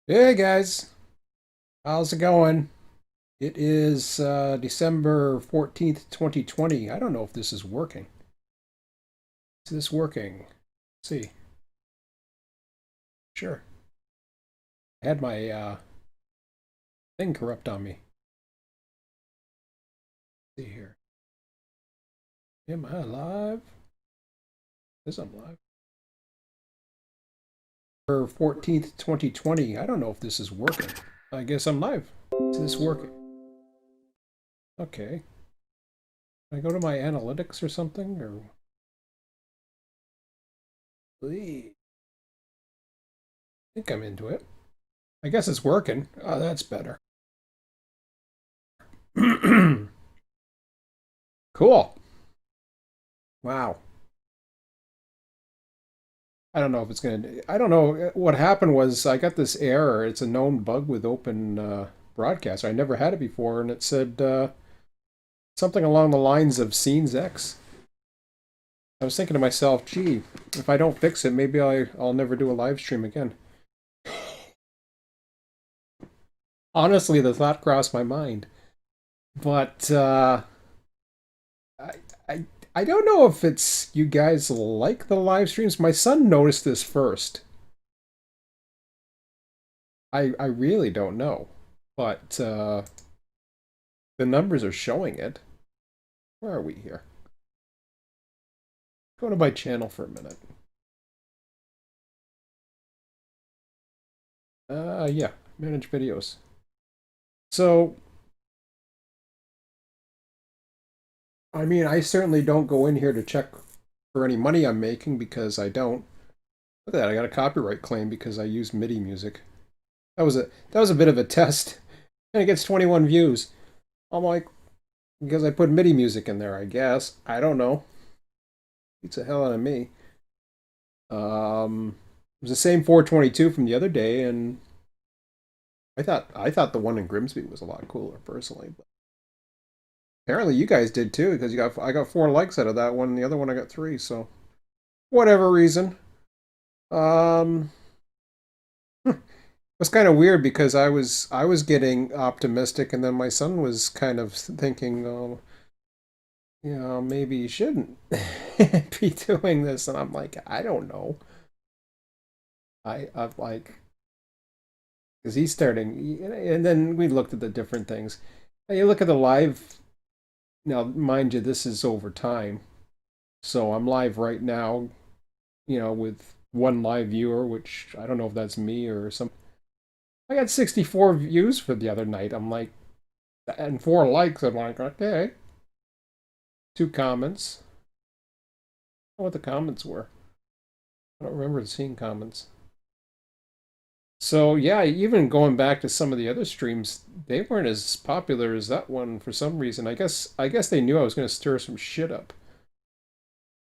Hey guys, how's it going? It is December 14th, 2020. I don't know if this is working. Is this working? Let's see. Sure. I had my thing corrupt on me. Let's see here. Am I live? Yes, I'm live. For 14th, 2020. I don't know if this is working. I guess I'm live. Is this working? Okay. Can I go to my analytics or something? Or I think I'm into it. I guess it's working. Oh, that's better. Cool. Wow. I don't know if it's going to. I don't know. What happened was I got this error. It's a known bug with Open Broadcaster. I never had it before, and it said something along the lines of Scenes X. I was thinking to myself, gee, if I don't fix it, maybe I'll never do a live stream again. Honestly, the thought crossed my mind, but I, I I don't know if it's you guys like the live streams. My son noticed this first. I really don't know, but the numbers are showing it. Where are we here? Go to my channel for a minute. Yeah, manage videos. So, I mean, I certainly don't go in here to check for any money I'm making because I don't. Look at that, I got a copyright claim because I use MIDI music. That was a bit of a test, and it gets 21 views. I'm like, because I put MIDI music in there, I guess. I don't know. Beats the hell out of me. It was the same 422 from the other day, and I thought the one in Grimsby was a lot cooler personally. But apparently you guys did too, because you got I got 4 likes out of that one, and the other one I got 3. So whatever reason, um, it was kind of weird because I was getting optimistic, and then my son was kind of thinking, oh, maybe you shouldn't be doing this, and I'm like, I don't know. I'm like, because he's starting, and then we looked at the different things. And you look at the live. Now, mind you, this is over time. So I'm live right now, with one live viewer, which I don't know if that's me or some. I got 64 views for the other night. I'm like, and 4 likes. I'm like, okay. 2 comments. I don't know what the comments were. I don't remember seeing comments. So yeah, even going back to some of the other streams, they weren't as popular as that one for some reason. I guess they knew I was going to stir some shit up.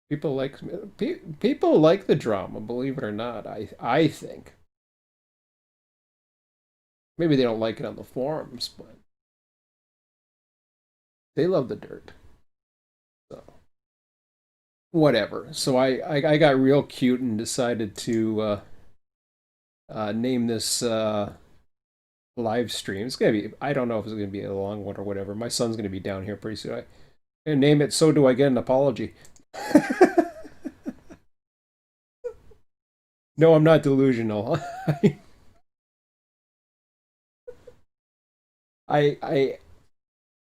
People like the drama, believe it or not. I think maybe they don't like it on the forums, but they love the dirt. So whatever. So I got real cute and decided to name this live stream. It's gonna be, I don't know if it's gonna be a long one or whatever. My son's gonna be down here pretty soon. I'm gonna name it "So Do I Get an Apology." No, I'm not delusional. I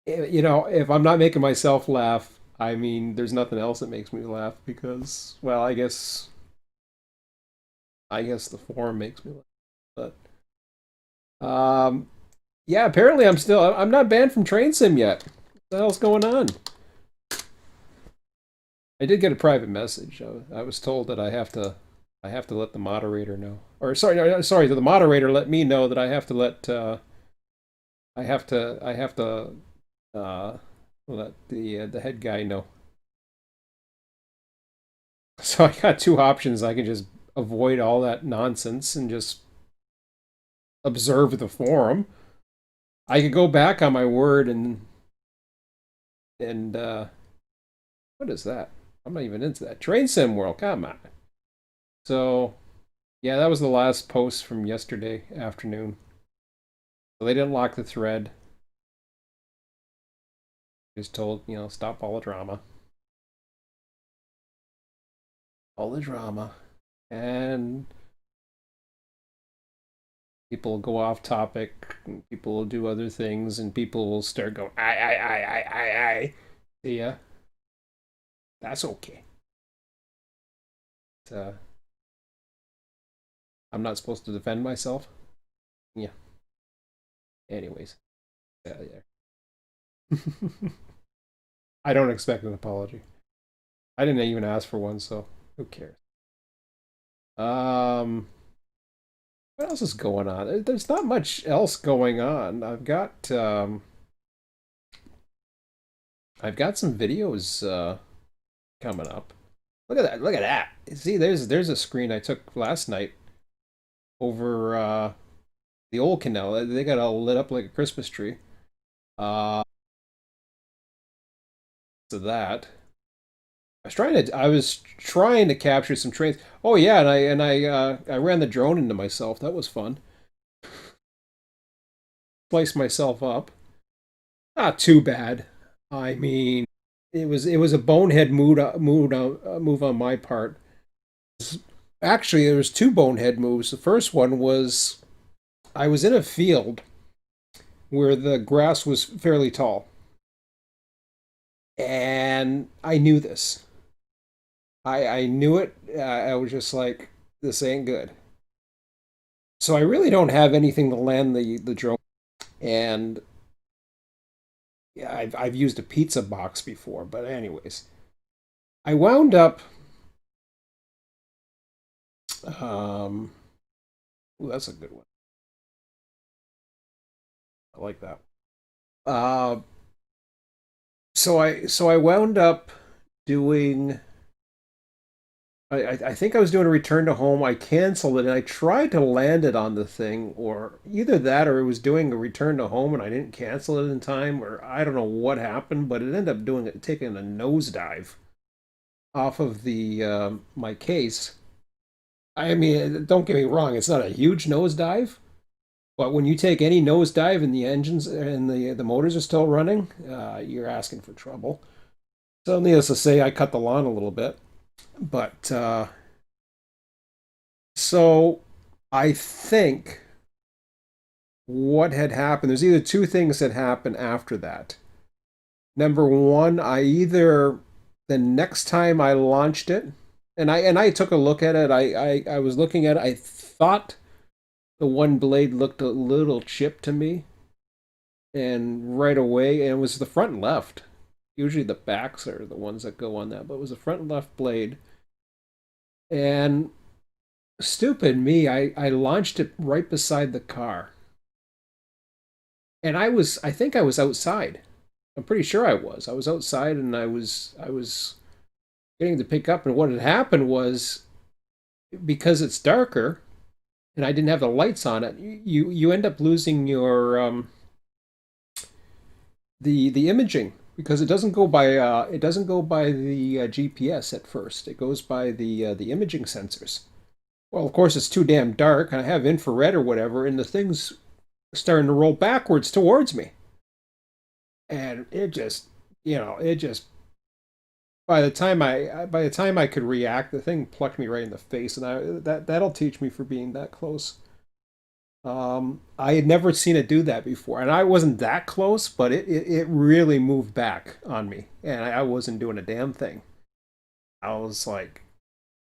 if I'm not making myself laugh, I mean, there's nothing else that makes me laugh because, well, I guess the forum makes me laugh. But yeah, apparently I'm not banned from Train Sim yet. What the hell's going on? I did get a private message. I was told that I have to let the moderator know. Or sorry, the moderator let me know that I have to let the head guy know. So I got 2 options. I can just avoid all that nonsense and just observe the forum. I could go back on my word and what is that? I'm not even into that. Train Sim World, come on. So Yeah, that was the last post from yesterday afternoon. So they didn't lock the thread. Just told, stop all the drama. All the drama. And people will go off topic, and people will do other things, and people will start going, I. See ya. That's okay. Uh, I'm not supposed to defend myself. Yeah. Anyways. Yeah. I don't expect an apology. I didn't even ask for one, so who cares? Um, what else is going on? There's not much else going on. I've got some videos coming up. Look at that! Look at that! See, there's a screen I took last night over the old canal. They got all lit up like a Christmas tree. Uh, so that I was trying to capture some trains. Oh yeah, and I ran the drone into myself. That was fun. Sliced myself up. Not too bad. I mean, it was a bonehead move on my part. Actually, there was two bonehead moves. The first one was I was in a field where the grass was fairly tall, and I knew this. I knew it. I was just like, this ain't good. So I really don't have anything to land the drone. And yeah, I've used a pizza box before, but anyways, I wound up. Um, ooh, that's a good one. I like that. Uh, so I wound up doing. I think I was doing a return to home. I canceled it and I tried to land it on the thing, or either that or it was doing a return to home and I didn't cancel it in time, or I don't know what happened, but it ended up doing it, taking a nosedive off of the my case. I mean, don't get me wrong, it's not a huge nosedive, but when you take any nosedive and the engines and the motors are still running, you're asking for trouble. So needless to say, I cut the lawn a little bit, but so I think what had happened, there's either two things that happened after that. Number one, I either the next time I launched it, and I took a look at it, I was looking at it, I thought the one blade looked a little chipped to me, and right away, and it was the front left. Usually the backs are the ones that go on that, but it was the front left blade. And stupid me, I launched it right beside the car. And I think I was outside. I'm pretty sure I was. I was outside and I was getting to pick up, and what had happened was because it's darker and I didn't have the lights on it, you end up losing your the imaging because it doesn't go by the GPS at first. It goes by the imaging sensors. Well, of course, it's too damn dark, and I have infrared or whatever, and the thing's starting to roll backwards towards me, and it just by the time I could react, the thing plucked me right in the face, and that'll teach me for being that close. I had never seen it do that before, and I wasn't that close, but it really moved back on me, and I wasn't doing a damn thing. I was like,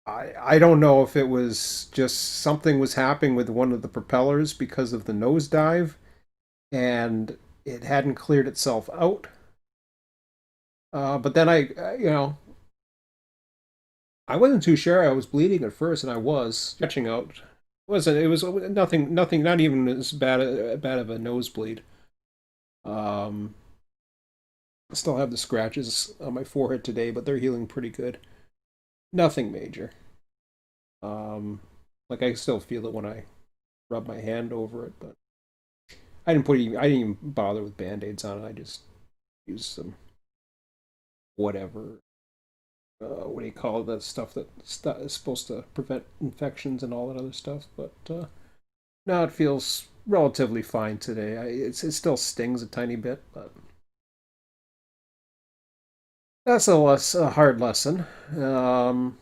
I don't know if it was just something was happening with one of the propellers because of the nosedive, and it hadn't cleared itself out. But then I wasn't too sure. I was bleeding at first, and I was stretching out. It was nothing, not even as bad of a nosebleed. Um, I still have the scratches on my forehead today, but they're healing pretty good. Nothing major. Like I still feel it when I rub my hand over it, but I didn't even bother with band-aids on it. I just used some whatever what do you call it? That stuff that is supposed to prevent infections and all that other stuff. But no, it feels relatively fine today. It still stings a tiny bit, but that's a hard lesson. Um,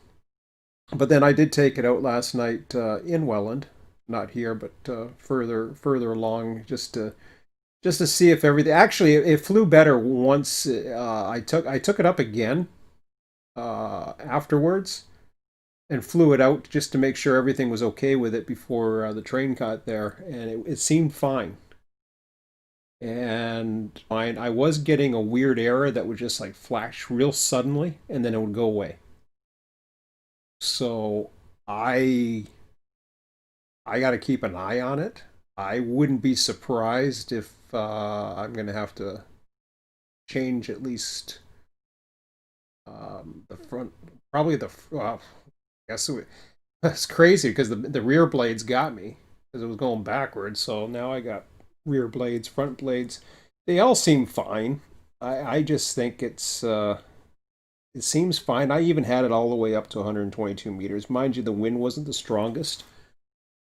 but then I did take it out last night in Welland, not here, but further along, just to see if everything. Actually, it flew better once. I took it up again afterwards and flew it out just to make sure everything was okay with it before the train got there, and it seemed fine. And I was getting a weird error that would just like flash real suddenly, and then it would go away. So I I got to keep an eye on it. I wouldn't be surprised if I'm going to have to change at least the front, probably the. Well, I guess that's crazy because the rear blades got me because it was going backwards. So now I got rear blades, front blades. They all seem fine. I just think it seems fine. I even had it all the way up to 122 meters. Mind you, the wind wasn't the strongest,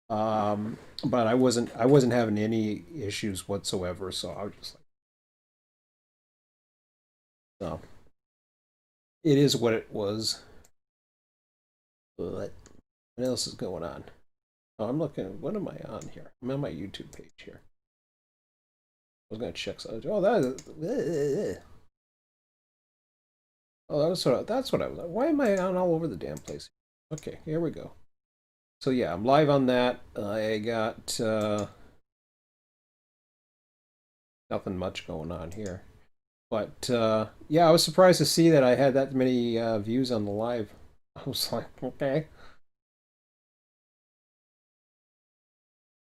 but I wasn't having any issues whatsoever. So I was just like, no, it is what it was. But what else is going on? Oh, I'm looking. What am I on here? I'm on my YouTube page here. I was gonna check. Oh, oh, that's what I was. Why am I on all over the damn place? Okay, here we go. So yeah, I'm live on that. I got nothing much going on here, but yeah, I was surprised to see that I had that many views on the live. I was like, okay.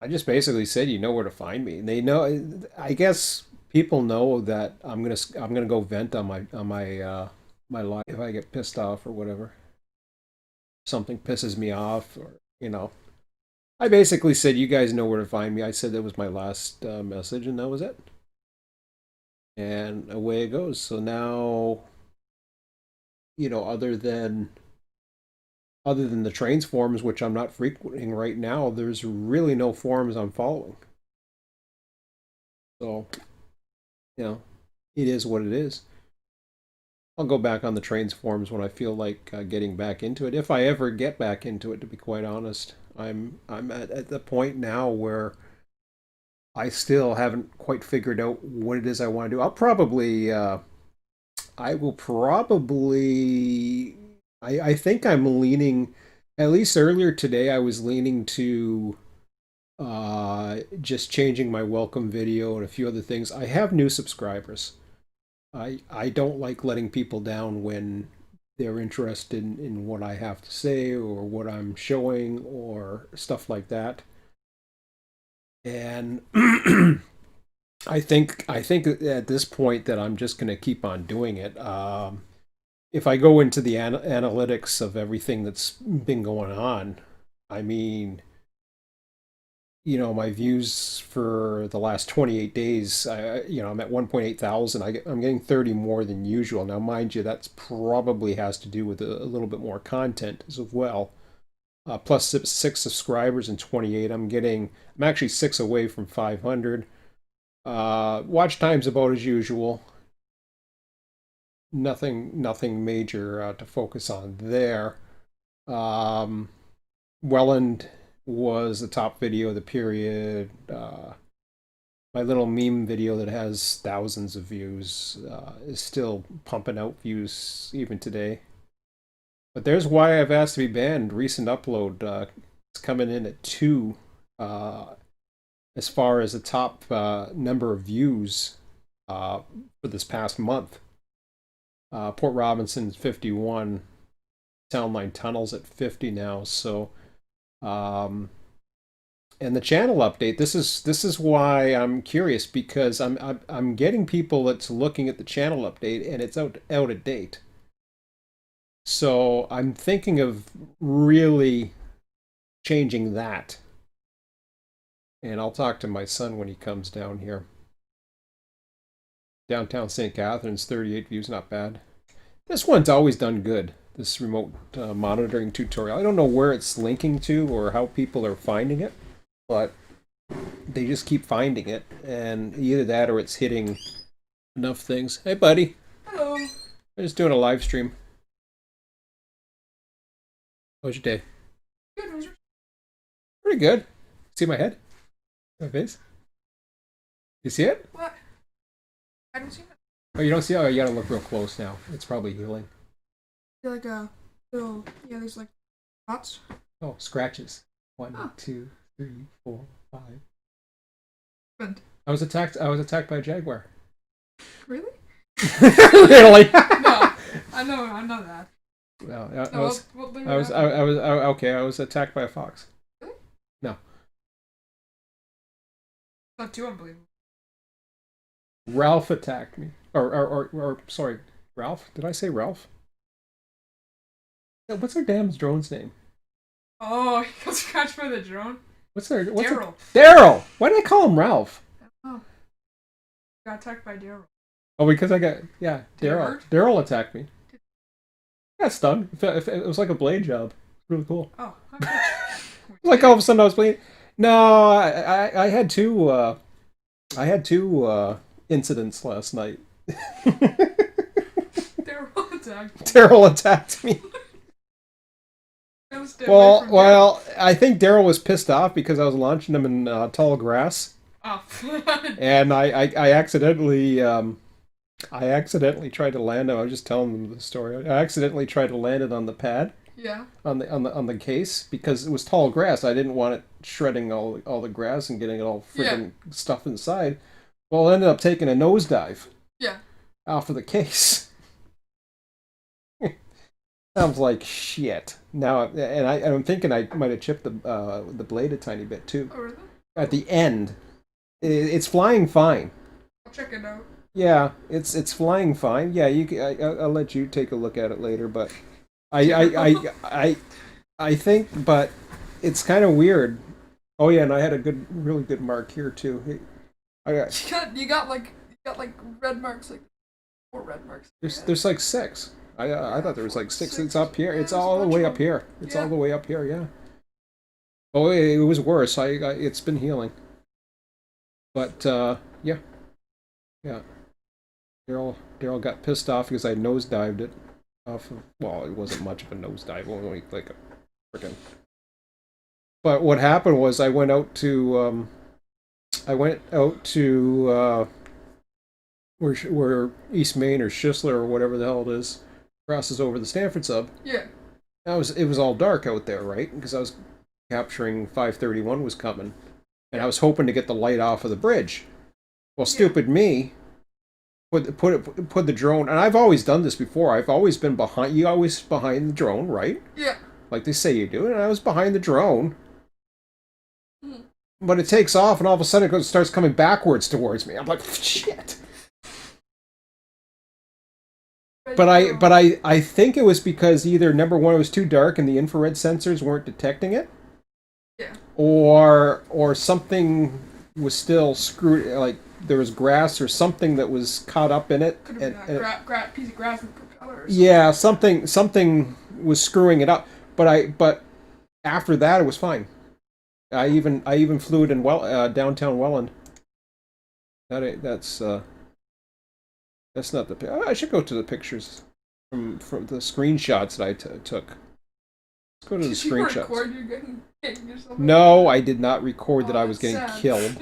I just basically said you know where to find me. And they know. I guess people know that I'm gonna go vent on my live if I get pissed off or whatever. Something pisses me off, or I basically said you guys know where to find me. I said that was my last message, and that was it. And away it goes. So now, other than the trains forums, which I'm not frequenting right now, there's really no forums I'm following. So, you know, it is what it is. I'll go back on the trains forums when I feel like getting back into it. If I ever get back into it, to be quite honest, I'm at the point now where I still haven't quite figured out what it is I want to do. I will probably, I think I'm leaning, at least earlier today, I was leaning to just changing my welcome video and a few other things. I have new subscribers. I don't like letting people down when they're interested in what I have to say or what I'm showing or stuff like that. And I think at this point that I'm just going to keep on doing it. If I go into the analytics of everything that's been going on, I mean, my views for the last 28 days, I'm at 1.8 thousand. I'm getting 30 more than usual. Now, mind you, that's probably has to do with a little bit more content as well. Plus six subscribers and 28. I'm actually six away from 500. Watch time's about as usual. Nothing major to focus on there. Um, Welland was the top video of the period. My little meme video that has thousands of views is still pumping out views even today. But there's why I've asked to be banned. Recent upload it's coming in at two as far as the top number of views for this past month. Port Robinson's 51. Soundline Tunnel's at 50 now. So, and the channel update. This is why I'm curious because I'm getting people that's looking at the channel update and it's out of date. So I'm thinking of really changing that. And I'll talk to my son when he comes down here. Downtown St. Catharines, 38 views, not bad. This one's always done good. this remote monitoring tutorial. I don't know where it's linking to or how people are finding it, but they just keep finding it, and either that or it's hitting enough things. Hey, buddy. Hello. I'm just doing a live stream. How was your day? Good. Pretty good. See my head? My face? You see it? What? I don't see it. Oh, you don't see it? Oh, you gotta look real close now. It's probably healing. I feel like a little, yeah, there's like spots. Oh, scratches. 1, Oh. 2, 3, 4, 5. But I was attacked by a jaguar. really? Really? No, I know that. No, I was attacked by a fox. Really? No. Not too unbelievable. Ralph attacked me. Or sorry, Ralph? Did I say Ralph? Yeah, what's our damn drone's name? Oh, he got scratched by the drone. Daryl. Daryl! Why did I call him Ralph? Oh. Got attacked by Daryl. Oh, because Daryl. Did it hurt? Daryl attacked me. Yeah, stung. It was like a blade job. Really cool. Oh, okay. Like all of a sudden I was bleeding. No, I had two. I had two incidents last night. Daryl attacked. Daryl attacked me. Well, I think Daryl was pissed off because I was launching him in tall grass, Oh. and I accidentally tried to land him. I was just telling them the story. I accidentally tried to land it on the pad. Yeah. On the case because it was tall grass. I didn't want it shredding all the grass and getting it all friggin' stuff inside. Well, I ended up taking a nosedive. Yeah. Off of the case. I was like, shit. Now, and I'm thinking I might have chipped the blade a tiny bit too. Oh, really? At the end, it's flying fine. I'll check it out. Yeah, it's flying fine. Yeah, I'll let you take a look at it later, but I think, but it's kind of weird. Oh yeah, and I had a really good mark here too. You got like red marks, like 4 red marks. There's like 6. I thought there was like 6. It's up here. Yeah, It's all the way up here. It's all the way up here. Yeah. Oh, it was worse. It's been healing. But yeah. Daryl got pissed off because I nosedived it off of. Well, it wasn't much of a nosedive. Only like a freaking. But what happened was I went out to where East Main or Schisler or whatever the hell it is crosses over the Stanford sub. Yeah. It was all dark out there, right? Because I was capturing 531 was coming, and I was hoping to get the light off of the bridge. Well, stupid me put the drone, and I've always done this before. I've always been behind. You always behind the drone, right? Yeah. Like they say you do, and I was behind the drone. Mm. But it takes off, and all of a sudden it starts coming backwards towards me. I'm like, shit. But I think it was because either number one, it was too dark and the infrared sensors weren't detecting it. Yeah. Or something was still screwed, like there was grass or something that was caught up in it. Could have been a piece of grass with propeller or something. Yeah, something was screwing it up. But after that it was fine. I even flew it in downtown Welland. That's not the. I should go to the pictures from the screenshots that I took. Let's go to the screenshots. Did you record you getting yourself? No, I did not record that I was getting sad. killed.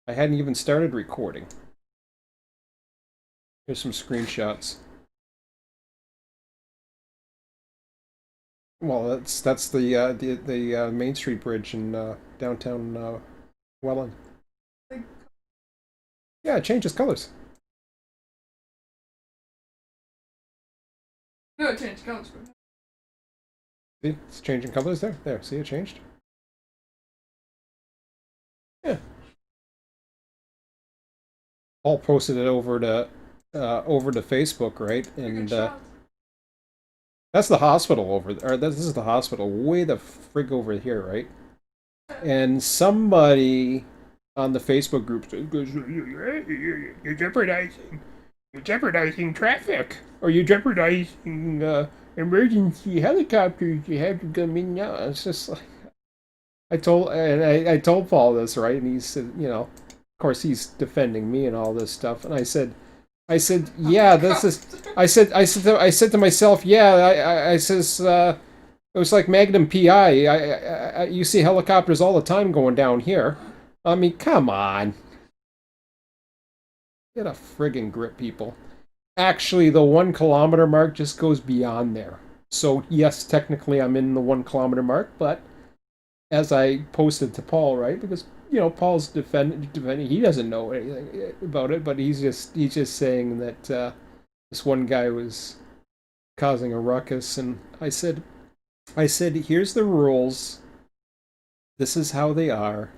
I hadn't even started recording. Here's some screenshots. Well, that's the Main Street Bridge in downtown Welland. Yeah, it changes colors. No, it changed colors. See, it's changing colors there. There, see, it changed. Yeah. Paul posted it over to Facebook, right? And that's the hospital over there. This is the hospital way the frig over here, right? And somebody on the Facebook group goes, "You're jeopardizing You're jeopardizing traffic, or you're jeopardizing emergency helicopters. You have to come in now. It's just like I told Paul this, right, and he said, of course he's defending me and all this stuff, and I said, yeah, this is. I said to myself, yeah, I says, it was like Magnum PI. You see helicopters all the time going down here. I mean, come on, get a friggin' grip, people. Actually, the 1 kilometer mark just goes beyond there. So yes, technically I'm in the 1 kilometer mark, but as I posted to Paul, right, because Paul's defending, he doesn't know anything about it, but he's just saying that this one guy was causing a ruckus, and I said, here's the rules. This is how they are.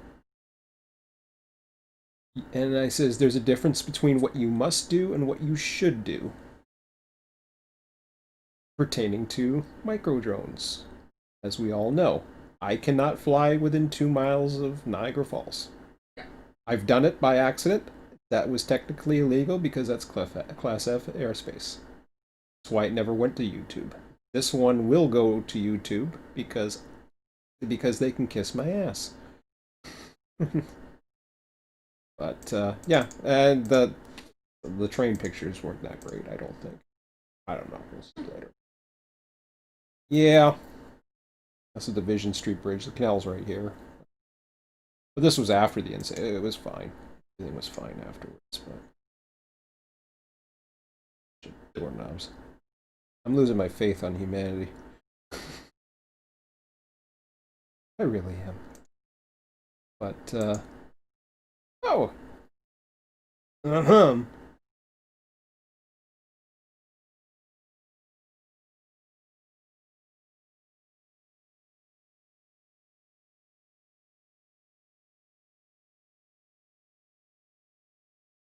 And I says, there's a difference between what you must do and what you should do pertaining to micro drones. As we all know, I cannot fly within 2 miles of Niagara Falls. I've done it by accident. That was technically illegal because that's Class F airspace. That's why it never went to YouTube. This one will go to YouTube because they can kiss my ass. But yeah, and the train pictures weren't that great. I don't think. I don't know. We'll see later. Yeah, that's the Division Street Bridge. The canal's right here. But this was after the incident. It was fine. Everything was fine afterwards. But doorknobs. I'm losing my faith on humanity. I really am. But oh. Uh-huh.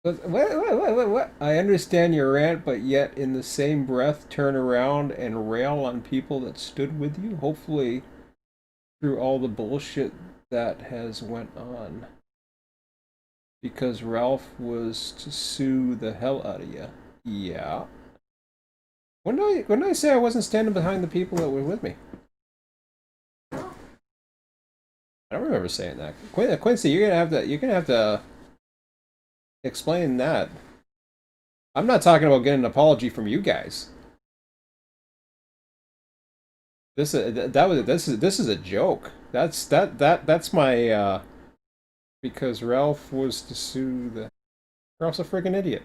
What? I understand your rant, but yet in the same breath turn around and rail on people that stood with you? Hopefully through all the bullshit that has went on. Because Ralph was to sue the hell out of you. Yeah. When did I say I wasn't standing behind the people that were with me? I don't remember saying that. Quincy, you're gonna have to explain that. I'm not talking about getting an apology from you guys. This is a joke. That's my because Ralph was to sue the Ralph's a friggin' idiot.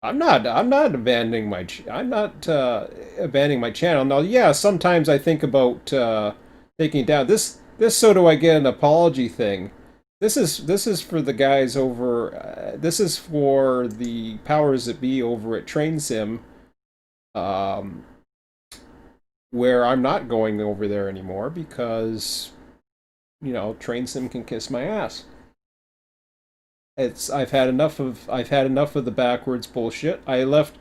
I'm not abandoning I'm not abandoning my channel. Now, yeah, sometimes I think about taking it down. This so do I get an apology thing. This is for the guys over. This is for the powers that be over at Train Sim, um, where I'm not going over there anymore because Train Sim can kiss my ass. It's I've had enough of the backwards bullshit. I left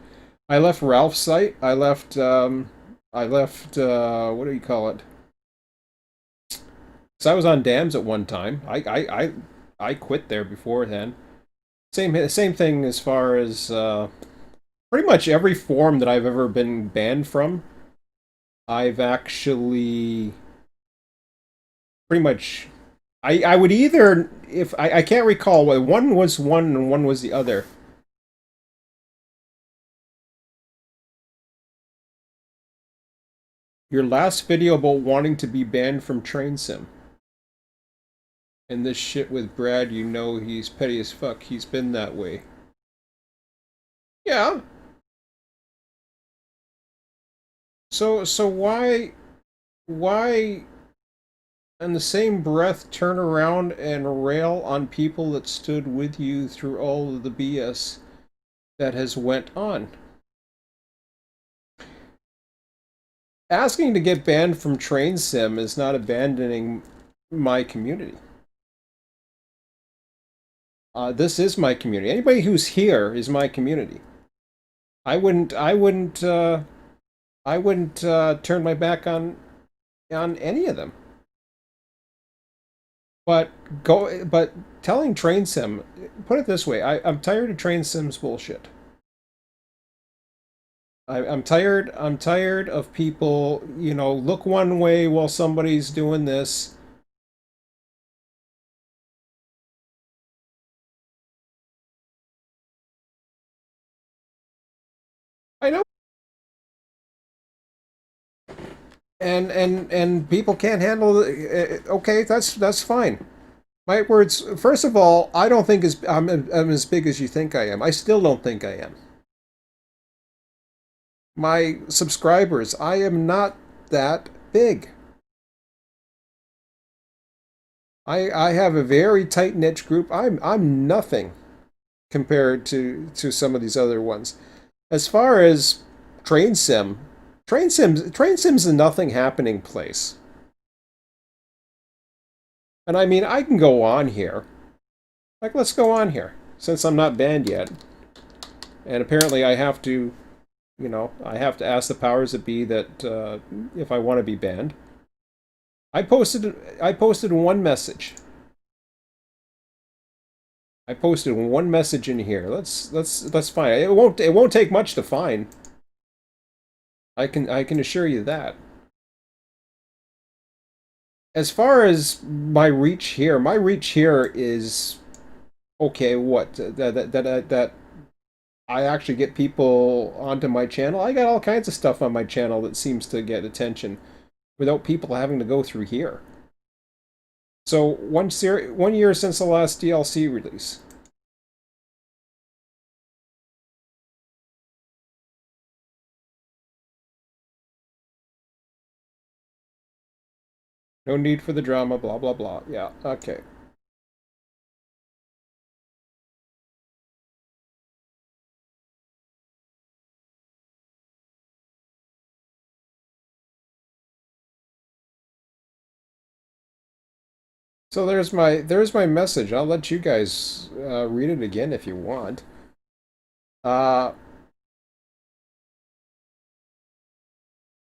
Ralph's site. I left what do you call it? Because I was on dams at one time. I quit there before then. Same thing as far as pretty much every forum that I've ever been banned from. I've actually pretty much I would either if I can't recall whether one was one and one was the other. Your last video about wanting to be banned from Train Sim. And this shit with Brad, he's petty as fuck. He's been that way. Yeah. So why in the same breath turn around and rail on people that stood with you through all of the BS that has went on? Asking to get banned from Train Sim is not abandoning my community. This is my community. Anybody who's here is my community. I wouldn't, I wouldn't, turn my back on any of them. But telling train sim, put it this way, I'm tired of train sims bullshit. I'm tired. I'm tired of people, look one way while somebody's doing this. I know, and people can't handle the. Okay, that's fine. My words. First of all, I don't think I'm as big as you think I am. I still don't think I am. My subscribers, I am not that big. I have a very tight niche group. I'm nothing compared to some of these other ones. As far as train sim, train sim's a nothing happening place. And I mean, I can go on here. Like, let's go on here since I'm not banned yet. And apparently, I have to ask the powers that be that if I want to be banned. I posted one message. I posted one message in here. Let's find it. It won't take much to find. I can assure you that. As far as my reach here is okay. What that I actually get people onto my channel. I got all kinds of stuff on my channel that seems to get attention without people having to go through here. So 1 year since the last DLC release. No need for the drama, blah blah blah. Yeah, okay. So there's my message. I'll let you guys read it again if you want. Uh,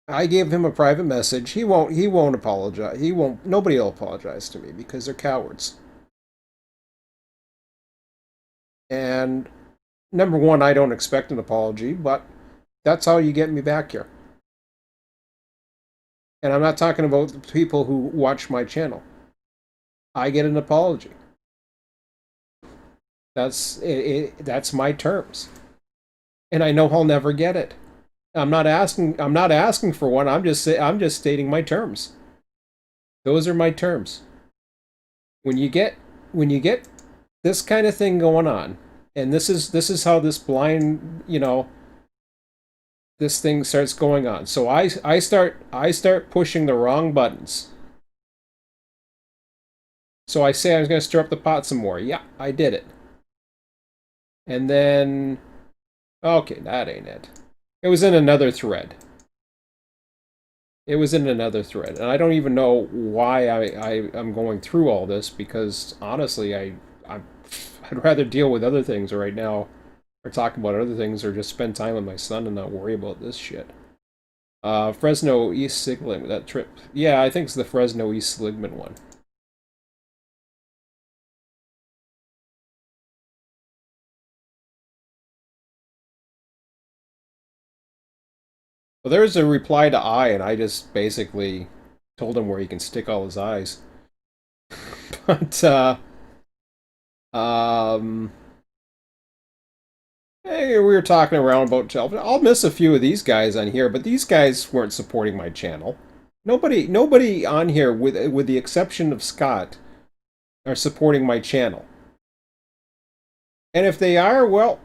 I gave him a private message. He won't apologize. He won't. Nobody will apologize to me because they're cowards. And number one, I don't expect an apology, but that's how you get me back here. And I'm not talking about the people who watch my channel. I get an apology. That's my terms, and I know I'll never get it. I'm not asking for one. I'm just stating my terms. Those are my terms. When you get when you get this kind of thing going on, and this is how this blind, this thing starts going on. So I start pushing the wrong buttons. So I say I was going to stir up the pot some more. Yeah, I did it. And then okay, that ain't it. It was in another thread. It was in another thread, and I don't even know why I'm going through all this because honestly, I'd rather deal with other things right now, or talk about other things, or just spend time with my son and not worry about this shit. Fresno East Sigmund, that trip. Yeah, I think it's the Fresno East Sigmund one. Well, there's a reply to I, and I just basically told him where he can stick all his eyes. But um, hey, we were talking around about television. I'll miss a few of these guys on here, but these guys weren't supporting my channel. Nobody on here, with the exception of Scott, are supporting my channel. And if they are, well,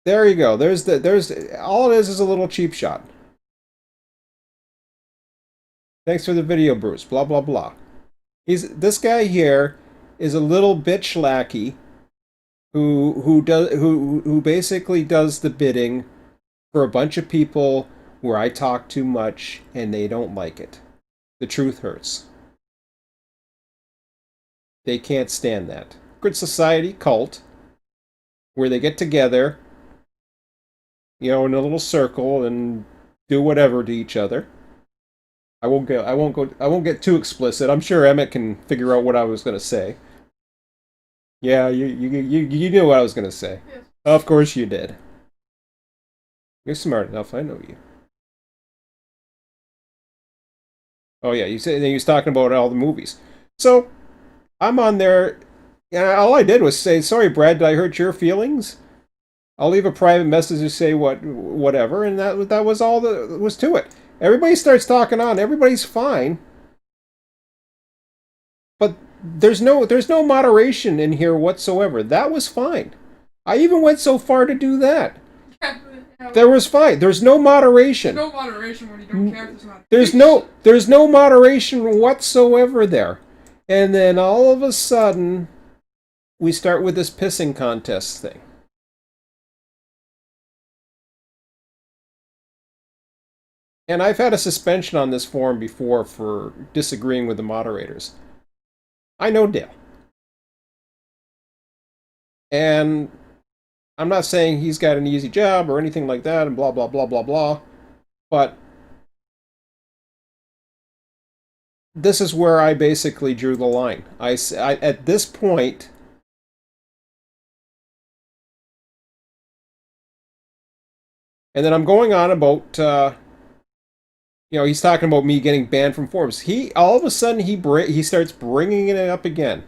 there you go. There's all it is a little cheap shot. Thanks for the video, Bruce. Blah blah blah. This guy here is a little bitch lackey who basically does the bidding for a bunch of people where I talk too much and they don't like it. The truth hurts. They can't stand that. Good society cult where they get together, in a little circle and do whatever to each other. I won't get too explicit. I'm sure Emmett can figure out what I was gonna say. Yeah, you knew what I was gonna say. Yes. Of course you did. You're smart enough. I know you. Oh yeah, you said he was talking about all the movies. So I'm on there. Yeah, all I did was say, "Sorry, Brad, did I hurt your feelings?" I'll leave a private message to say whatever, and that was all that was to it. Everybody starts talking on. Everybody's fine, but there's no moderation in here whatsoever. That was fine. I even went so far to do that. Yeah, There was fine. There's no moderation. no moderation when you don't care if there's not. There's no moderation whatsoever there. And then all of a sudden we start with this pissing contest thing. And I've had a suspension on this forum before for disagreeing with the moderators. I know Dale. And I'm not saying he's got an easy job or anything like that and blah, blah, blah, blah, blah. But this is where I basically drew the line. At this point, and then I'm going on about, he's talking about me getting banned from forums. He all of a sudden he starts bringing it up again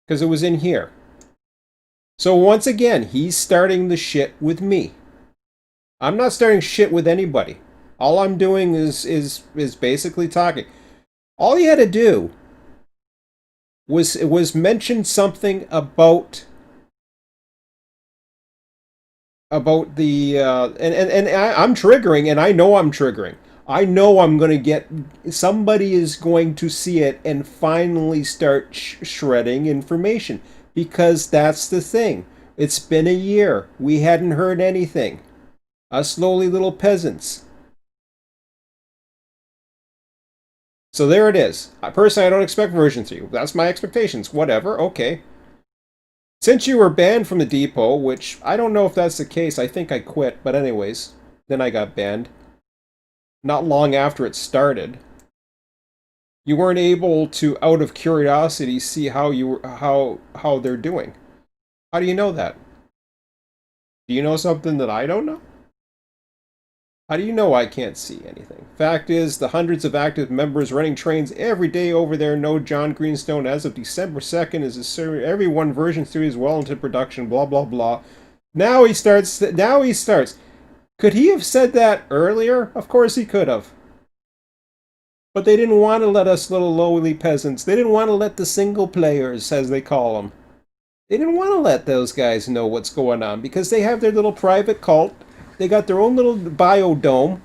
because it was in here. So once again, he's starting the shit with me. I'm not starting shit with anybody. All I'm doing is basically talking. All he had to do was mention something about the and I'm triggering, and I know I'm triggering. I know I'm going to get somebody is going to see it and finally start shredding information because that's the thing. It's been a year. We hadn't heard anything. Us lowly little peasants. So there it is. Personally, I don't expect version 3. That's my expectations. Whatever. Okay. Since you were banned from the depot, which I don't know if that's the case. I think I quit. But anyways, then I got banned. Not long after it started. You weren't able to, out of curiosity, see how they're doing. How do you know that? Do you know something that I don't know? How do you know I can't see anything? Fact is, the hundreds of active members running trains every day over there know John Greenstone as of December 2nd is asserting everyone version 3 is well into production, blah, blah, blah. Now he starts. Could he have said that earlier? Of course he could have. But they didn't want to let us little lowly peasants. They didn't want to let the single players, as they call them. They didn't want to let those guys know what's going on because they have their little private cult. They got their own little biodome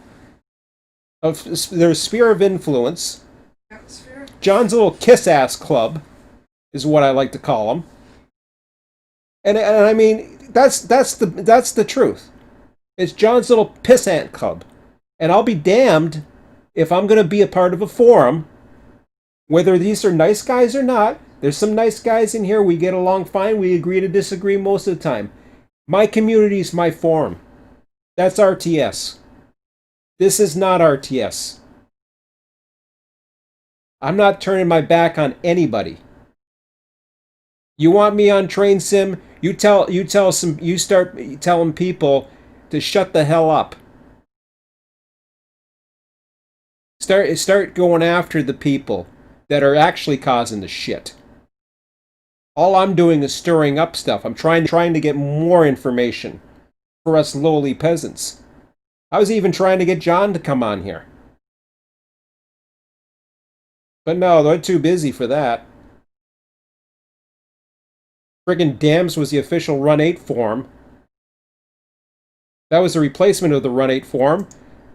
of their sphere of influence. Atmosphere. John's little kiss-ass club is what I like to call them. And I mean, that's the truth. It's John's little pissant club. And I'll be damned if I'm going to be a part of a forum, whether these are nice guys or not. There's some nice guys in here. We get along fine. We agree to disagree most of the time. My community is my forum. That's RTS. This is not RTS. I'm not turning my back on anybody. You want me on Train Sim? You start telling people to shut the hell up. Start going after the people that are actually causing the shit. All I'm doing is stirring up stuff. I'm trying to get more information for us lowly peasants. I was even trying to get John to come on here. But no, they're too busy for that. Friggin' Dams was the official Run 8 forum. That was the replacement of the Run 8 forum.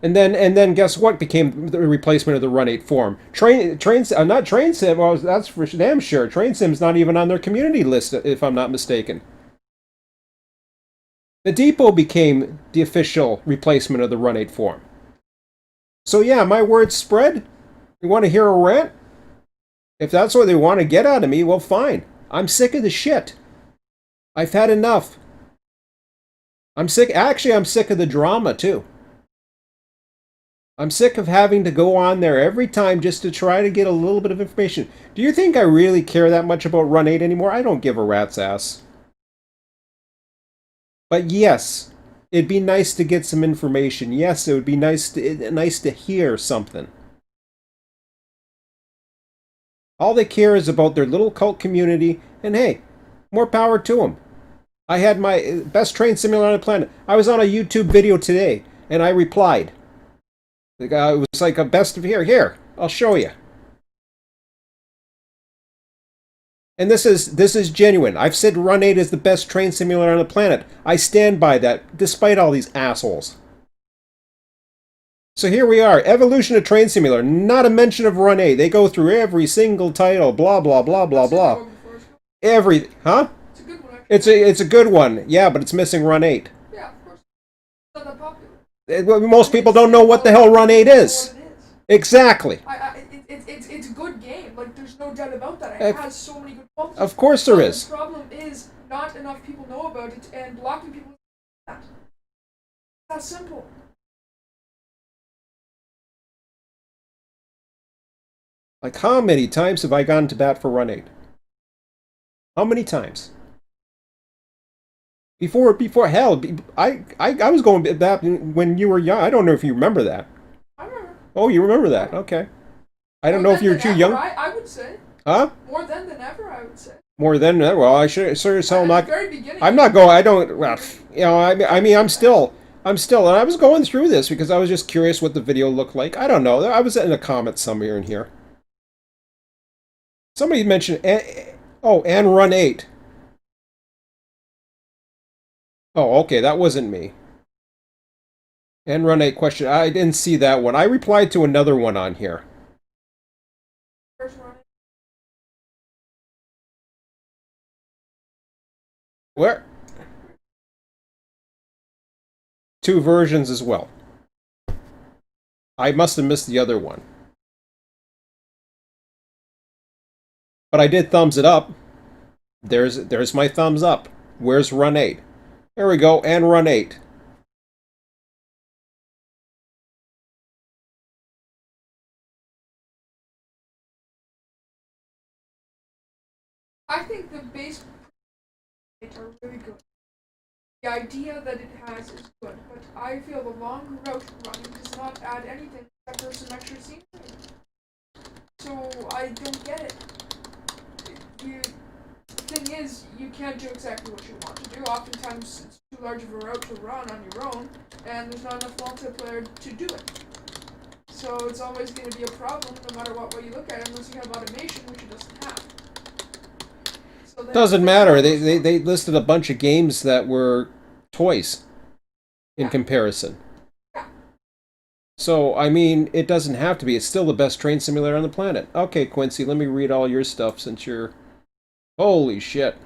And then guess what became the replacement of the Run 8 forum? Not Train Sim, well, that's for damn sure. Train Sim's not even on their community list, if I'm not mistaken. The Depot became the official replacement of the Run 8 forum. So yeah, my words spread. You want to hear a rant? If that's what they want to get out of me, well, fine. I'm sick of the shit. I've had enough. I'm sick. Actually, I'm sick of the drama, too. I'm sick of having to go on there every time just to try to get a little bit of information. Do you think I really care that much about Run 8 anymore? I don't give a rat's ass. But yes, it'd be nice to get some information. Yes, it would be nice to hear something. All they care is about their little cult community, and hey, more power to them. I had my best train simulator on the planet. I was on a YouTube video today, and I replied. The guy was like a best of here. I'll show you. And this is genuine. I've said Run 8 is the best train simulator on the planet. I stand by that, despite all these assholes. So here we are, Evolution of Train Simulator, not a mention of Run 8. They go through every single title, blah blah blah blah blah. Every huh? It's a good one. Actually. It's a good one, yeah, but it's missing Run 8. Yeah, of course. It's not that popular. Most people don't know what the hell Run 8 is. Exactly. It's a good game. Like, there's no doubt about that. It has so many good qualities. Of course there is. The problem is not enough people know about it, and blocking people is that. That's simple. Like, how many times have I gone to bat for Run 8? How many times? Before hell, I was going to bat when you were young. I don't know if you remember that. I remember. Oh, you remember that? Okay. I don't know if you're too ever, young. I would say. Huh? More than ever, I would say. More than that? Well, I sure as hell not. At the very beginning. I'm not going. I don't. Well, you know. I mean, I'm still. And I was going through this because I was just curious what the video looked like. I don't know. I was in a comment somewhere in here. Somebody mentioned. And Run 8. Oh, okay. That wasn't me. And Run 8 question. I didn't see that one. I replied to another one on here. First Run 8. Where? 2 versions as well. I must have missed the other one. But I did thumbs it up. There's my thumbs up. Where's Run 8? There we go, and Run 8. I think the base are really good. The idea that it has is good, but I feel the long route running does not add anything except for some extra scenery. So I don't get it. The thing is, you can't do exactly what you want to do. Oftentimes, it's too large of a route to run on your own, and there's not enough multiplayer to do it. So it's always going to be a problem, no matter what way you look at it, unless you have automation, which it doesn't have. So Doesn't matter. They listed a bunch of games that were toys in comparison. Yeah. So, I mean, it doesn't have to be. It's still the best train simulator on the planet. Okay, Quincy, let me read all your stuff since you're... Holy shit.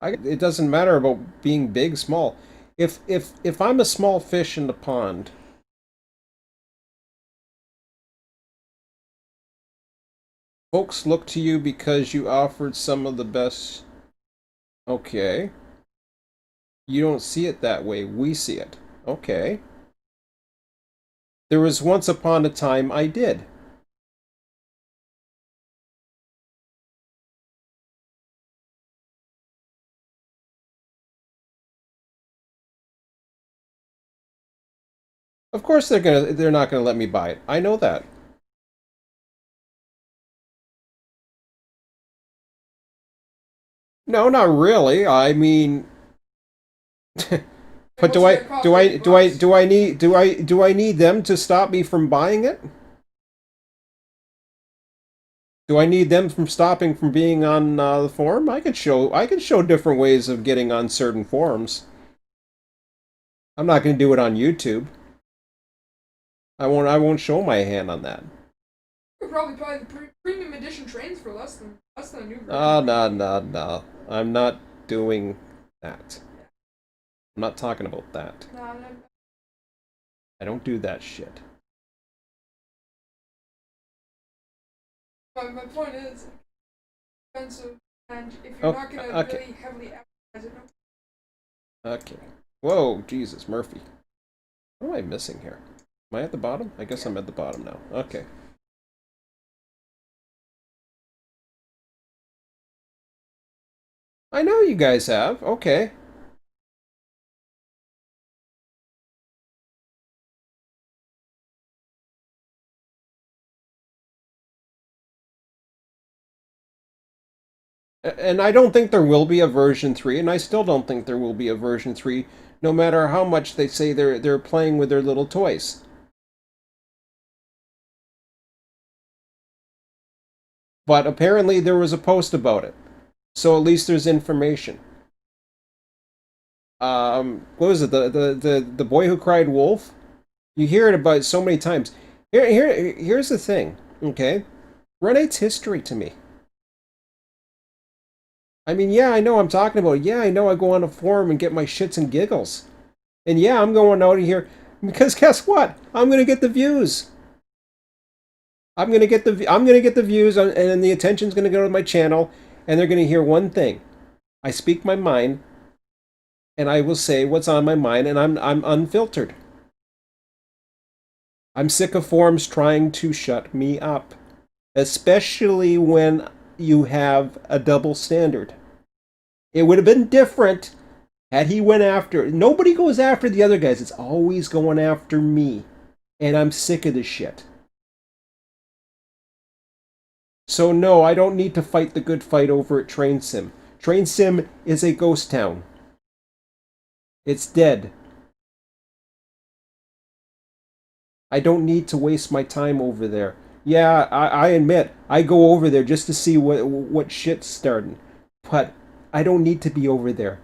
It doesn't matter about being big, small. If I'm a small fish in the pond, folks look to you because you offered some of the best. Okay. You don't see it that way. We see it. Okay. There was once upon a time I did. Of course they're not gonna let me buy it. I know that. No, not really. I mean, but do I need them to stop me from buying it? Do I need them from stopping from being on the forum? I could show different ways of getting on certain forums. I'm not going to do it on YouTube. I won't show my hand on that. You could probably buy the premium edition trains for less than a new version. No. I'm not doing that. I'm not talking about that. Nah, I don't do that shit. my point is, expensive And if you're Oh, not going to okay. really heavily advertise it, Okay. Whoa, Jesus, Murphy. What am I missing here? Am I at the bottom? I guess yeah. I'm at the bottom now. Okay. I know you guys have. Okay. And I don't think there will be a version 3, and I still don't think there will be a version 3, no matter how much they say they're playing with their little toys. But apparently there was a post about it. So at least there's information. What was it? The boy who cried wolf? You hear it about so many times. Here's the thing, okay? Run 8's history to me. I mean, yeah, I know I'm talking about it. Yeah, I know I go on a forum and get my shits and giggles. And yeah, I'm going out of here because guess what? I'm gonna get the views. I'm gonna get the views, and the attention's gonna go to my channel, and they're gonna hear one thing. I speak my mind, and I will say what's on my mind, and I'm unfiltered. I'm sick of forums trying to shut me up, especially when you have a double standard. It would have been different had he went after. Nobody goes after the other guys. It's always going after me, and I'm sick of this shit. So no, I don't need to fight the good fight over at Train Sim. Train Sim is a ghost town. It's dead. I don't need to waste my time over there. Yeah, I admit I go over there just to see what shit's starting, but I don't need to be over there.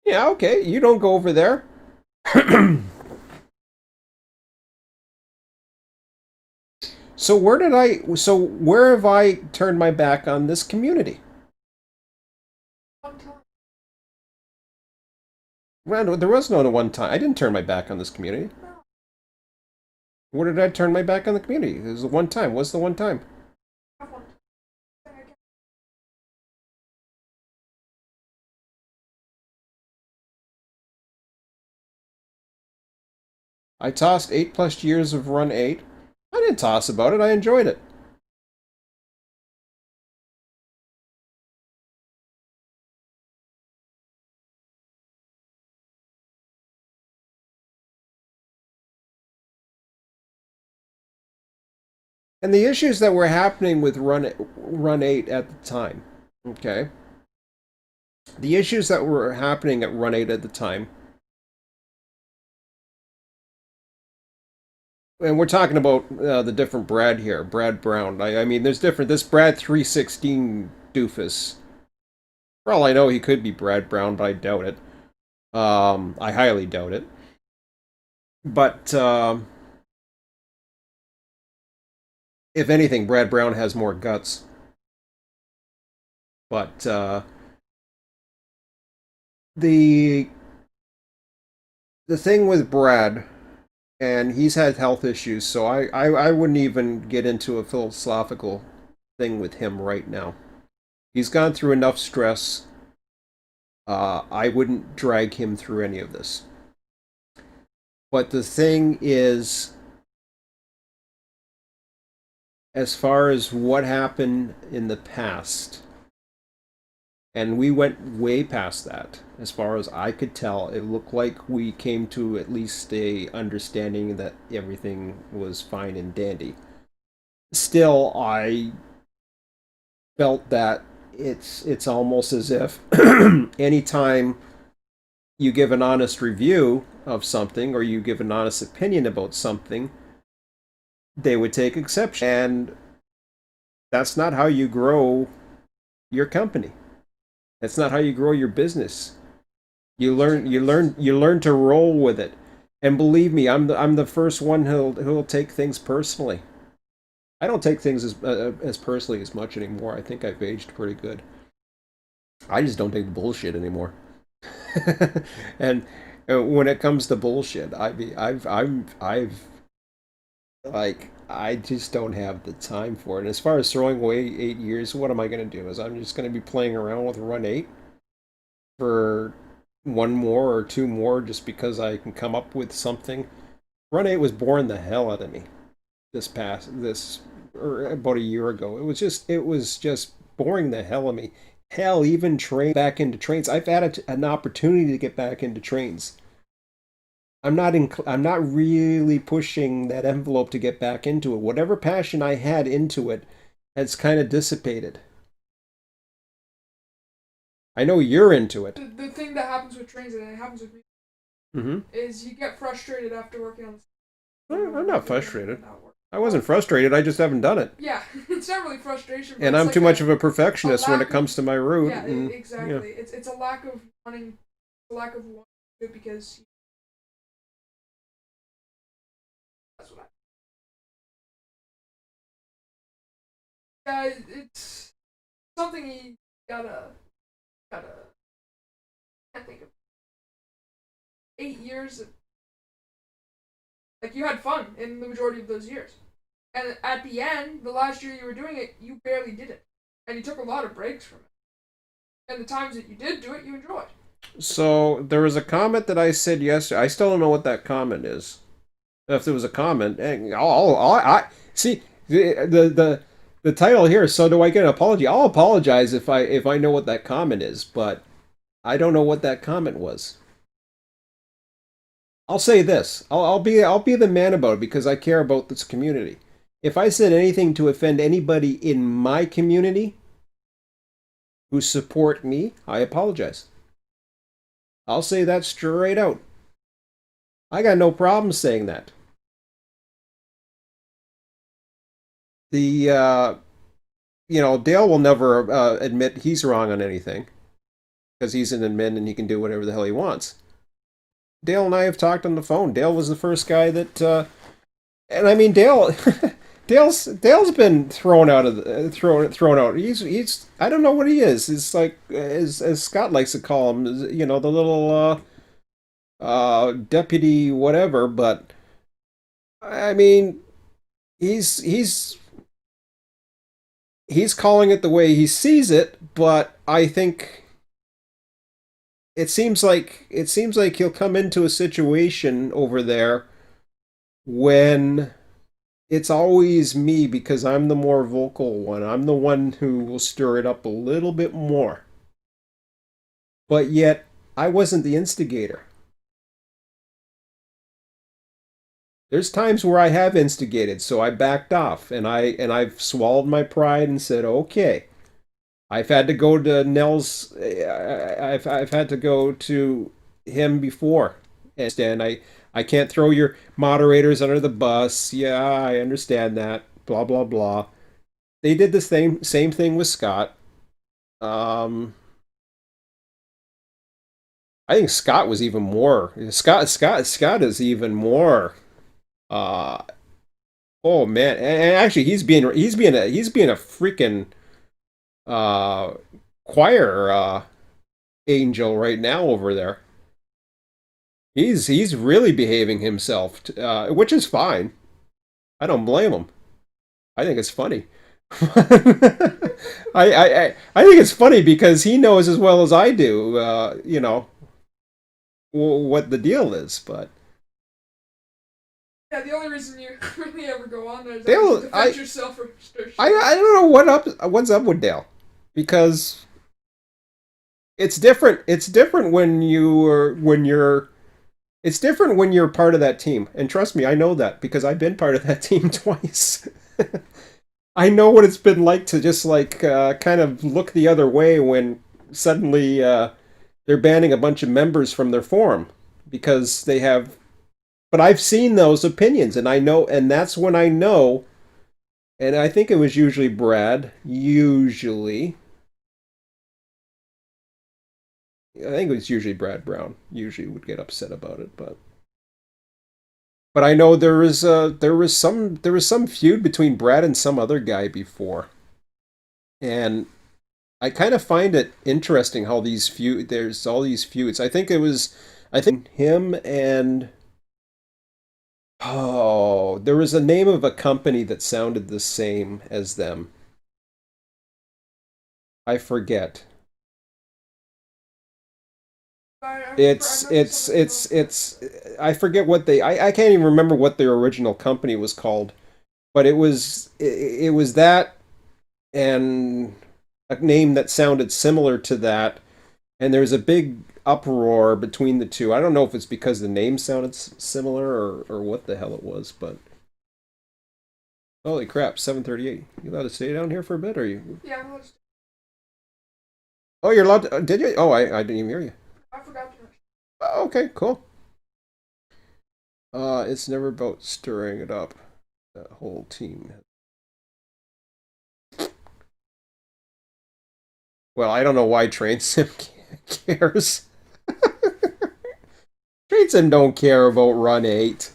Yeah, okay, you don't go over there. So where did I? So where have I turned my back on this community? one time. Well, there was no one time. I didn't turn my back on this community. No, Where did I turn my back on the community? It was the one time. What's the one time? I have one thing I can. I tossed 8+ years of Run 8. I didn't toss about it. I enjoyed it. And the issues that were happening with Run 8 at the time, okay? The issues that were happening at Run 8 at the time, and we're talking about the different Brad here, Brad Brown. I mean, there's different. This Brad 316 doofus. For all I know, he could be Brad Brown, but I doubt it. I highly doubt it. But if anything, Brad Brown has more guts. But the the thing with Brad, and he's had health issues, so I wouldn't even get into a philosophical thing with him right now. He's gone through enough stress. I wouldn't drag him through any of this. But the thing is, as far as what happened in the past, and we went way past that, as far as I could tell, it looked like we came to at least a understanding that everything was fine and dandy. Still, I felt that it's almost as if anytime you give an honest review of something or you give an honest opinion about something, they would take exception. And that's not how you grow your company. That's not how you grow your business. You learn to roll with it. And believe me, I'm the first one who'll take things personally. I don't take things as personally as much anymore. I think I've aged pretty good. I just don't take the bullshit anymore. And when it comes to bullshit, I've Like, I just don't have the time for it. And as far as throwing away 8 years, what am I going to do? Is I'm just going to be playing around with Run 8 for one more or two more just because I can come up with something. Run 8 was boring the hell out of me this or about a year ago. It was just boring the hell of me. Hell, even train back into trains. I've had an opportunity to get back into trains. I'm not really pushing that envelope to get back into it. Whatever passion I had into it has kind of dissipated. I know you're into it. The thing that happens with trains, and it happens with me, Mm-hmm. is you get frustrated after working on I'm not frustrated. not work. I wasn't frustrated. I just haven't done it. Yeah, it's not really frustration, but And it's I'm like too much of a perfectionist when lack it comes to my route. yeah, And, exactly. It's a lack of wanting, a lack of wanting to do it because that's what it's something you gotta. I think of 8 years. Like you had fun in the majority of those years, and at the end, the last year you were doing it, you barely did it, and you took a lot of breaks from it. And the times that you did do it, you enjoyed. so there was a comment that I said yesterday. I still don't know what that comment is. If there was a comment, I see the title here. So do I get an apology? I'll apologize if I know what that comment is, but I don't know what that comment was. I'll say this. I'll be the man about it because I care about this community. If I said anything to offend anybody in my community who support me, I apologize. I'll say that straight out. I got no problem saying that. The Dale will never admit he's wrong on anything because he's an admin and he can do whatever the hell he wants. Dale and I have talked on the phone. Dale was the first guy that, and I mean Dale, Dale's been thrown out of the, thrown out. He's I don't know what he is. It's like as Scott likes to call him, the little deputy whatever. But I mean, he's he's calling it the way he sees it. But I think it seems like he'll come into a situation over there when it's always me because I'm the more vocal one. I'm the one who will stir it up a little bit more. But yet I wasn't the instigator. There's times where I have instigated, so I backed off and I've swallowed my pride and said, "Okay, I've had to go to Nell's. I've had to go to him before, and I can't throw your moderators under the bus. Yeah, I understand that. Blah blah blah. They did the same thing with Scott. Um, I think Scott was even more. Scott is even more. Uh, oh man, and actually he's being a freaking uh choir angel right now over there. He's really behaving himself, which is fine. I don't blame him. I think it's funny. I think it's funny because he knows as well as I do, what the deal is. But Yeah, the only reason you really ever go on there is to Dale, defend yourself or I don't know what's up with Dale because it's different it's different when you're part of that team. And trust me, I know that because I've been part of that team twice. I know what it's been like to just like kind of look the other way when suddenly they're banning a bunch of members from their forum because they have. But I've seen those opinions, and I know, and that's when I know. And I think it was usually Brad. Usually, I think it was usually Brad Brown. Usually would get upset about it, but I know there was some feud between Brad and some other guy before, and I kind of find it interesting how there's all these feuds. I think him and Oh, there was a name of a company that sounded the same as them. I forget. I know you said something about that. I forget what I can't even remember what their original company was called, but it was that and a name that sounded similar to that, and there's a big uproar between the two. I don't know if it's because the name sounded similar or what the hell it was, but holy crap, 7:38. You allowed to stay down here for a bit, or you? Yeah, I'm just, Oh, you're allowed to, did you? Oh, I didn't even hear you. I forgot to mention. Oh, okay, cool. It's never about stirring it up. That whole team. Well, I don't know why Train Sim cares. Train Sim don't care about Run 8.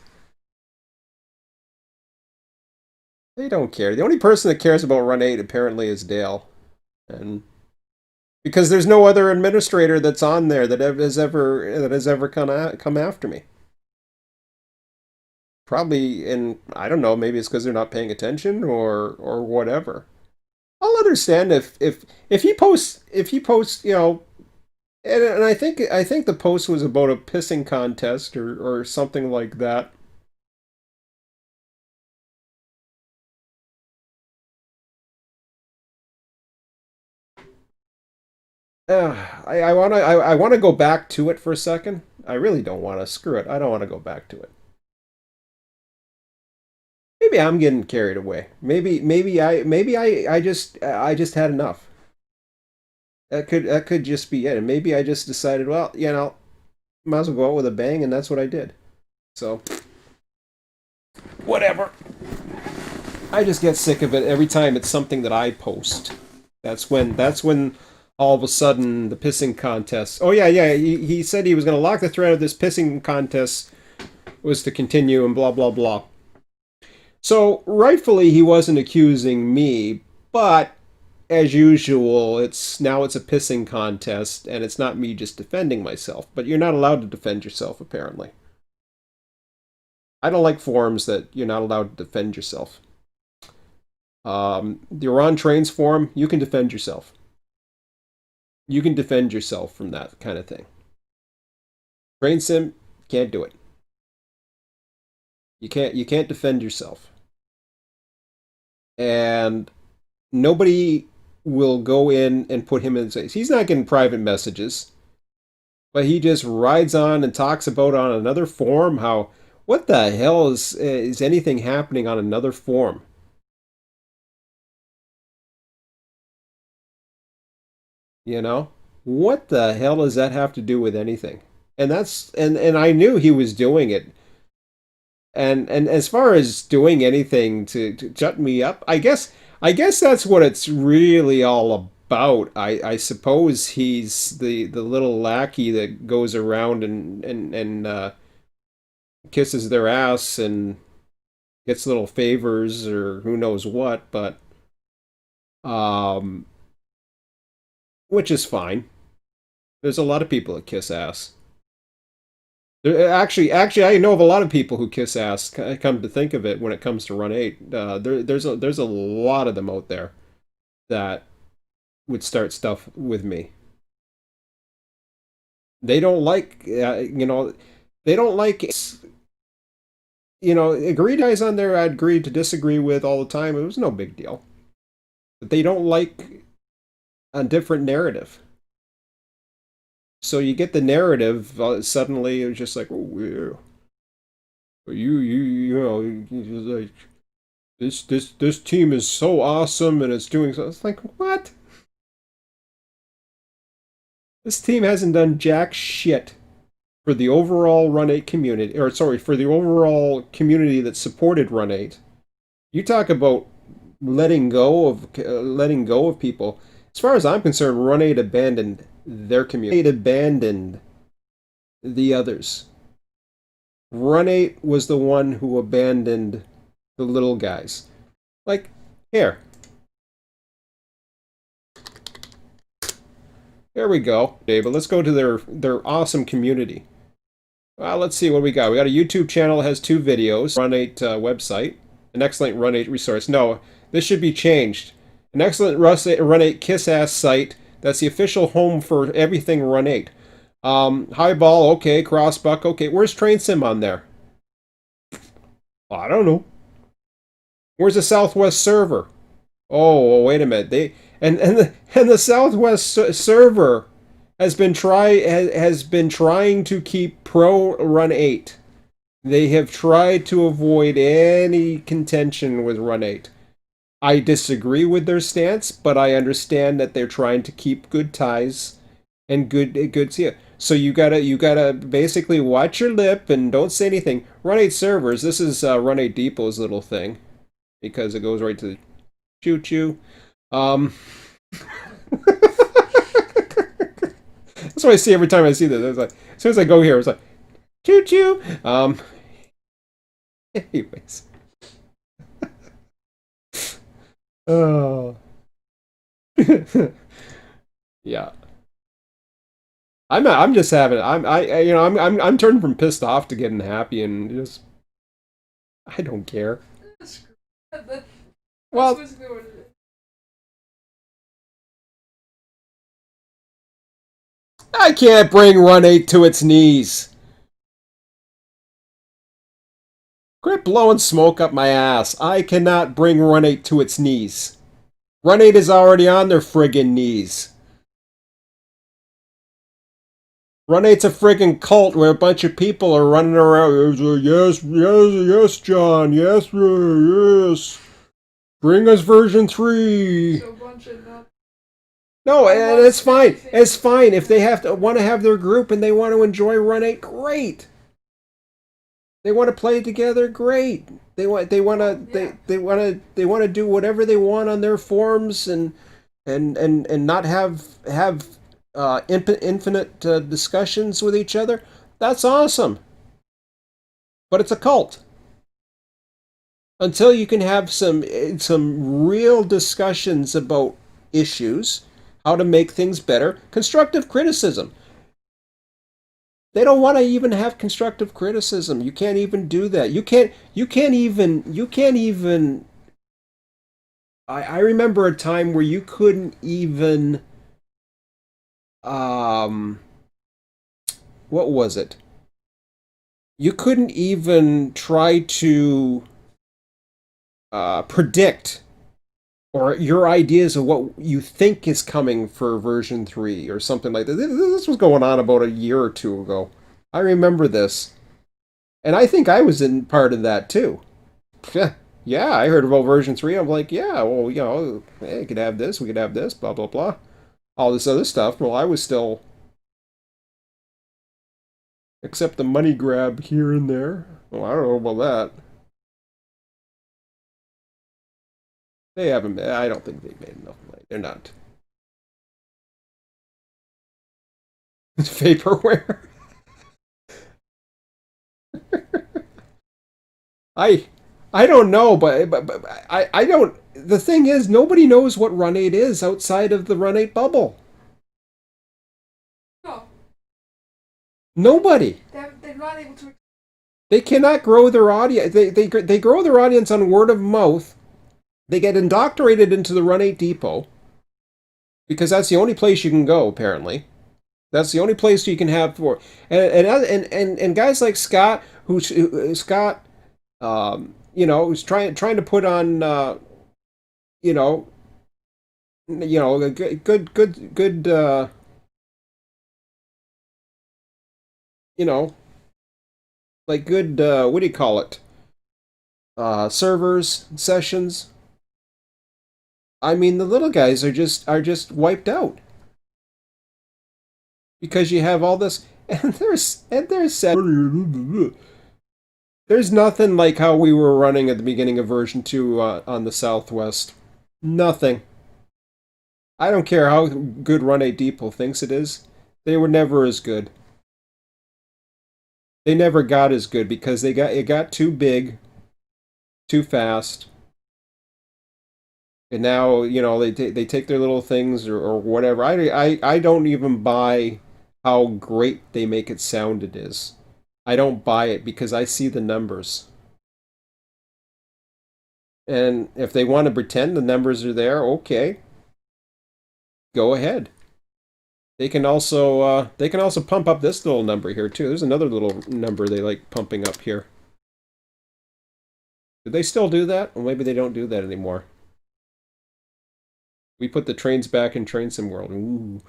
They don't care. The only person that cares about Run 8 apparently is Dale. And because there's no other administrator that's on there that has ever come after me. Probably, and I don't know, maybe it's because they're not paying attention or whatever. I'll understand if he posts, and I think the post was about a pissing contest or something like that. I want to go back to it for a second. I really don't want to. Screw it. I don't want to go back to it. Maybe I'm getting carried away. Maybe I just had enough. That could just be it. And maybe I just decided, well, might as well go out with a bang, and that's what I did. So whatever. I just get sick of it every time it's something that I post. That's when all of a sudden the pissing contest. Oh yeah. He said he was going to lock the thread of this pissing contest was to continue and blah blah blah. So rightfully he wasn't accusing me, but as usual, it's a pissing contest, and it's not me just defending myself. But you're not allowed to defend yourself, apparently. I don't like forums that you're not allowed to defend yourself. The Iran Trains forum, you can defend yourself. You can defend yourself from that kind of thing. Train sim can't do it. You can't defend yourself, and nobody will go in and put him in. He's not getting private messages, but he just rides on and talks about on another forum how what the hell is anything happening on another forum? You know, what the hell does that have to do with anything? And I knew he was doing it. And as far as doing anything to shut me up, I guess that's what it's really all about. I suppose he's the little lackey that goes around and kisses their ass and gets little favors or who knows what, but um, which is fine. There's a lot of people that kiss ass. Actually, I know of a lot of people who kiss ass. Come to think of it, when it comes to Run 8, there's a lot of them out there that would start stuff with me. They don't like, they don't like, agree guys on there. I'd agree to disagree with all the time. It was no big deal. But they don't like a different narrative. So you get the narrative. Suddenly, it was just like, oh, like this team is so awesome and it's doing so. It's like, what? This team hasn't done jack shit for the overall Run 8 community, or sorry, for the overall community that supported Run 8. You talk about letting go of people. As far as I'm concerned, Run 8 abandoned their community. It abandoned the others. Run 8 was the one who abandoned the little guys. Like, here. There we go. Okay, but let's go to their awesome community. Well, let's see what we got. We got a YouTube channel that has 2 videos. Run 8 website. An excellent Run 8 resource. No, this should be changed. An excellent Run 8 kiss-ass site that's the official home for everything Run 8. Highball, okay. Crossbuck, okay. Where's Train Sim on there? I don't know. Where's the Southwest server? Oh, wait a minute. The Southwest server has been trying to keep pro Run 8. They have tried to avoid any contention with Run 8. I disagree with their stance, but I understand that they're trying to keep good ties and good. So you gotta basically watch your lip and don't say anything. Run 8 servers. This is Run 8 Depot's little thing because it goes right to the choo choo. That's what I see every time I see this. It's like as soon as I go here, it's like choo choo. Anyways. Oh. Yeah. I'm just having I'm turning from pissed off to getting happy and just I don't care. That's Well, basically what it is. I can't bring Run 8 to its knees. Quit blowing smoke up my ass. I cannot bring Run 8 to its knees. Run 8 is already on their friggin' knees. Run 8's a friggin' cult where a bunch of people are running around. Yes, yes, yes, John. Yes, yes. Bring us version 3. So a bunch of not. No, and it's fine. It's fine if they want to have their group and they want to enjoy Run 8. Great. They want to play together. Great. They want to do whatever they want on their forums and not have infinite discussions with each other. That's awesome. But it's a cult. Until you can have some real discussions about issues, how to make things better, constructive criticism. They don't want to even have constructive criticism. You can't even do that. You can't even I remember a time where you couldn't even what was it? You couldn't even try to predict or your ideas of what you think is coming for version 3 or something like that. This was going on about a year or two ago. I remember this. And I think I was in part of that too. Yeah, I heard about version 3. I'm like, yeah, well, hey, we could have this, blah, blah, blah. All this other stuff. Well, I was still... Except the money grab here and there. Well, I don't know about that. They haven't. I don't think they've made enough money. They're not. Vaporware. I I don't know, but I don't. The thing is, nobody knows what Run 8 is outside of the Run 8 bubble. No, Nobody. they're not able to. They cannot grow their audience. They grow their audience on word of mouth. They get indoctrinated into the Run 8 Depot because that's the only place you can go. Apparently, that's the only place you can have for and guys like Scott, Scott, who's trying to put on, you know, a good, like good, what do you call it? Servers, sessions. I mean, the little guys are just wiped out because you have all this, and there's nothing like how we were running at the beginning of version 2 on the Southwest. Nothing. I don't care how good Run 8 Depot thinks it is. They were never as good. They never got as good because it got too big, too fast. And now, they take their little things or whatever. I don't even buy how great they make it sound it is. I don't buy it because I see the numbers. And if they want to pretend the numbers are there, okay, go ahead. They can also pump up this little number here too. There's another little number they like pumping up here. Do they still do that? Or maybe they don't do that anymore. We put the trains back in Train Sim World. Ooh.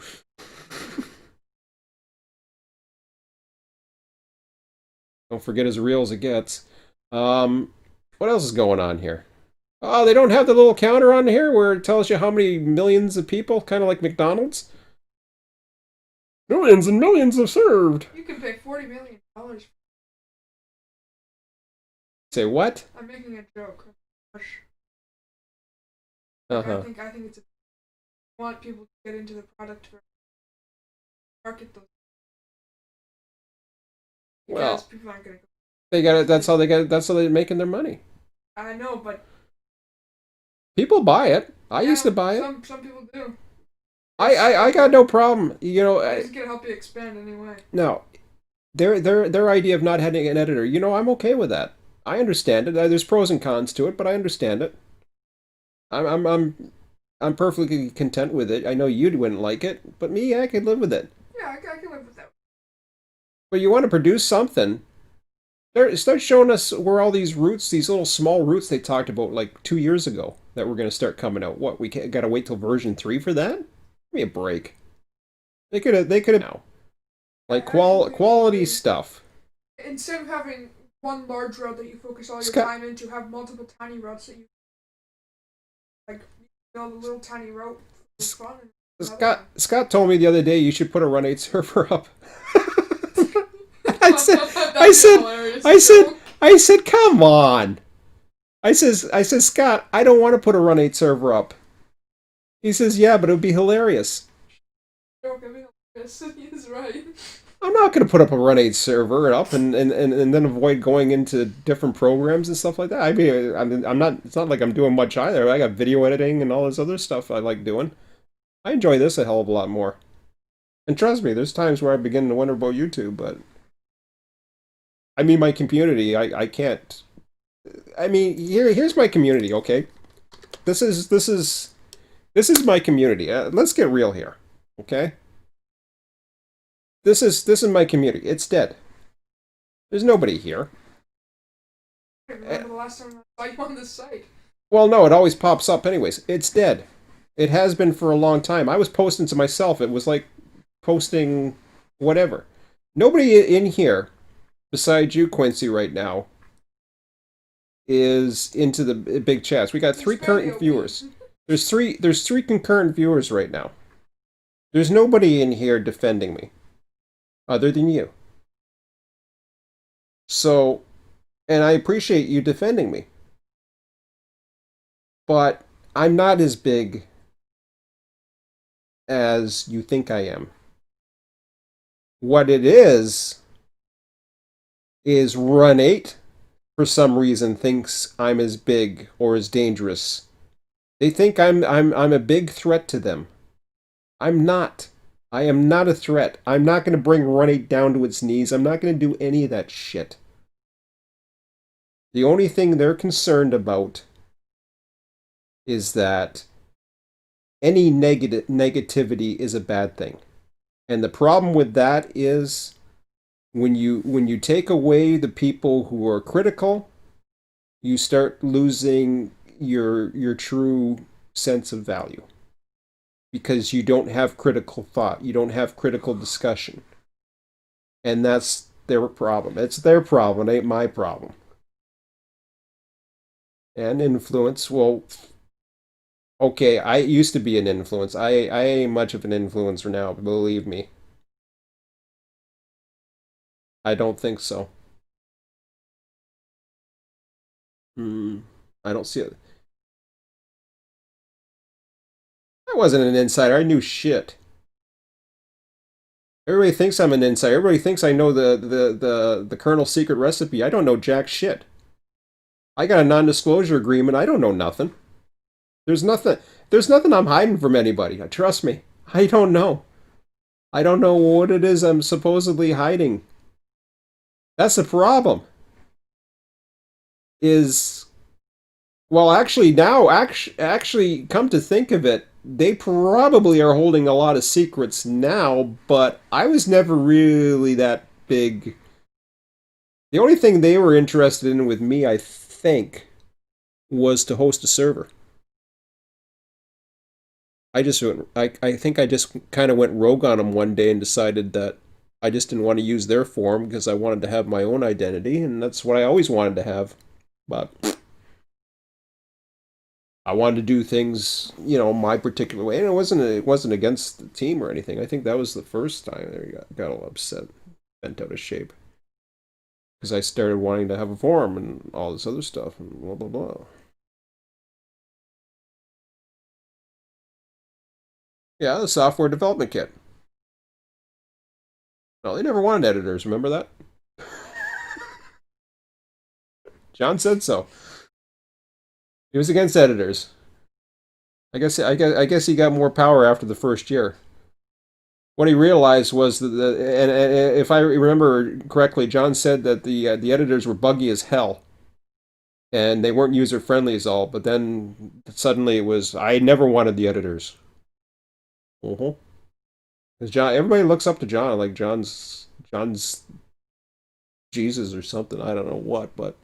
Don't forget as real as it gets. What else is going on here? Oh, they don't have the little counter on here where it tells you how many millions of people, kind of like McDonald's. Millions and millions have served. You can pay $40 million. Say what? I'm making a joke. Uh-huh. I think it's I want people to get into the product for market those because Well, people aren't gonna go. they got it. That's how they got it. That's how they're making their money. I know, but People buy it. I yeah, used to buy it. some people do. I got no problem. It's gonna help you expand anyway. No, their idea of not having an editor. I'm okay with that. I understand it. There's pros and cons to it, but I understand it. I'm perfectly content with it. I know you wouldn't like it, but me, I could live with it. Yeah, I can live with that. But you want to produce something. Start showing us where all these roots, these little small roots they talked about like 2 years ago that were going to start coming out. What, we got to wait till version 3 for that? Give me a break. They could have now. Like quality stuff. Instead of having one large route that you focus all your Scott, time into, have multiple tiny routes that you like build a little tiny route for fun. Scott told me the other day you should put a Run 8 server up. I said, I said, I said, I said, come on. I said, Scott, I don't want to put a Run 8 server up. He says, yeah, but it would be hilarious. He's right. I'm not going to put up a Run 8 server up and then avoid going into different programs and stuff like that. I mean, I'm not. It's not like I'm doing much either. I got video editing and all this other stuff I like doing. I enjoy this a hell of a lot more. And trust me, there's times where I begin to wonder about YouTube, but I mean, my community, I can't. I mean, here's my community. Okay, this is my community. Let's get real here. Okay, this is my community. It's dead. There's nobody here. I remember the last time I saw you on this site. Well, no, it always pops up anyways. It's dead. It has been for a long time. I was posting to myself. It was like posting whatever. Nobody in here, besides you, Quincy, right now, is into the big chats. We got 3 current viewers. There's three concurrent viewers right now. There's nobody in here defending me, other than you. So, and I appreciate you defending me. But I'm not as big as you think I am. What it is Run 8, for some reason, thinks I'm as big or as dangerous. They think I'm a big threat to them. I'm not. I am not a threat. I'm not going to bring Run 8 down to its knees. I'm not going to do any of that shit. The only thing they're concerned about is that any negativity is a bad thing. And the problem with that is when you take away the people who are critical, you start losing your true sense of value. Because you don't have critical thought, you don't have critical discussion. And that's their problem. It's their problem, it ain't my problem. And influence, well, okay, I used to be an influence. I ain't much of an influencer now, believe me. I don't think so. I don't see it. I wasn't an insider. I knew shit. Everybody thinks I'm an insider. Everybody thinks I know the Colonel's secret recipe. I don't know jack shit. I got a non-disclosure agreement. I don't know nothing. There's nothing I'm hiding from anybody. Trust me. I don't know. I don't know what it is I'm supposedly hiding. That's the problem. Is well, actually, now, actually, come to think of it, they probably are holding a lot of secrets now. But I was never really that big. The only thing they were interested in with me, I think, was to host a server. I think I just kind of went rogue on them one day and decided that I just didn't want to use their forum because I wanted to have my own identity, and that's what I always wanted to have. But I wanted to do things, my particular way, and it wasn't against the team or anything. I think that was the first time they got all upset, bent out of shape because I started wanting to have a forum and all this other stuff and blah blah blah. Yeah, the software development kit. No, they never wanted editors. Remember that? John said so. He was against editors. I guess he got more power after the first year. What he realized was that, and if I remember correctly, John said that the editors were buggy as hell, and they weren't user friendly as all. But then suddenly it was, I never wanted the editors. Uh-huh. Because John, everybody looks up to John, like John's Jesus or something. I don't know what, but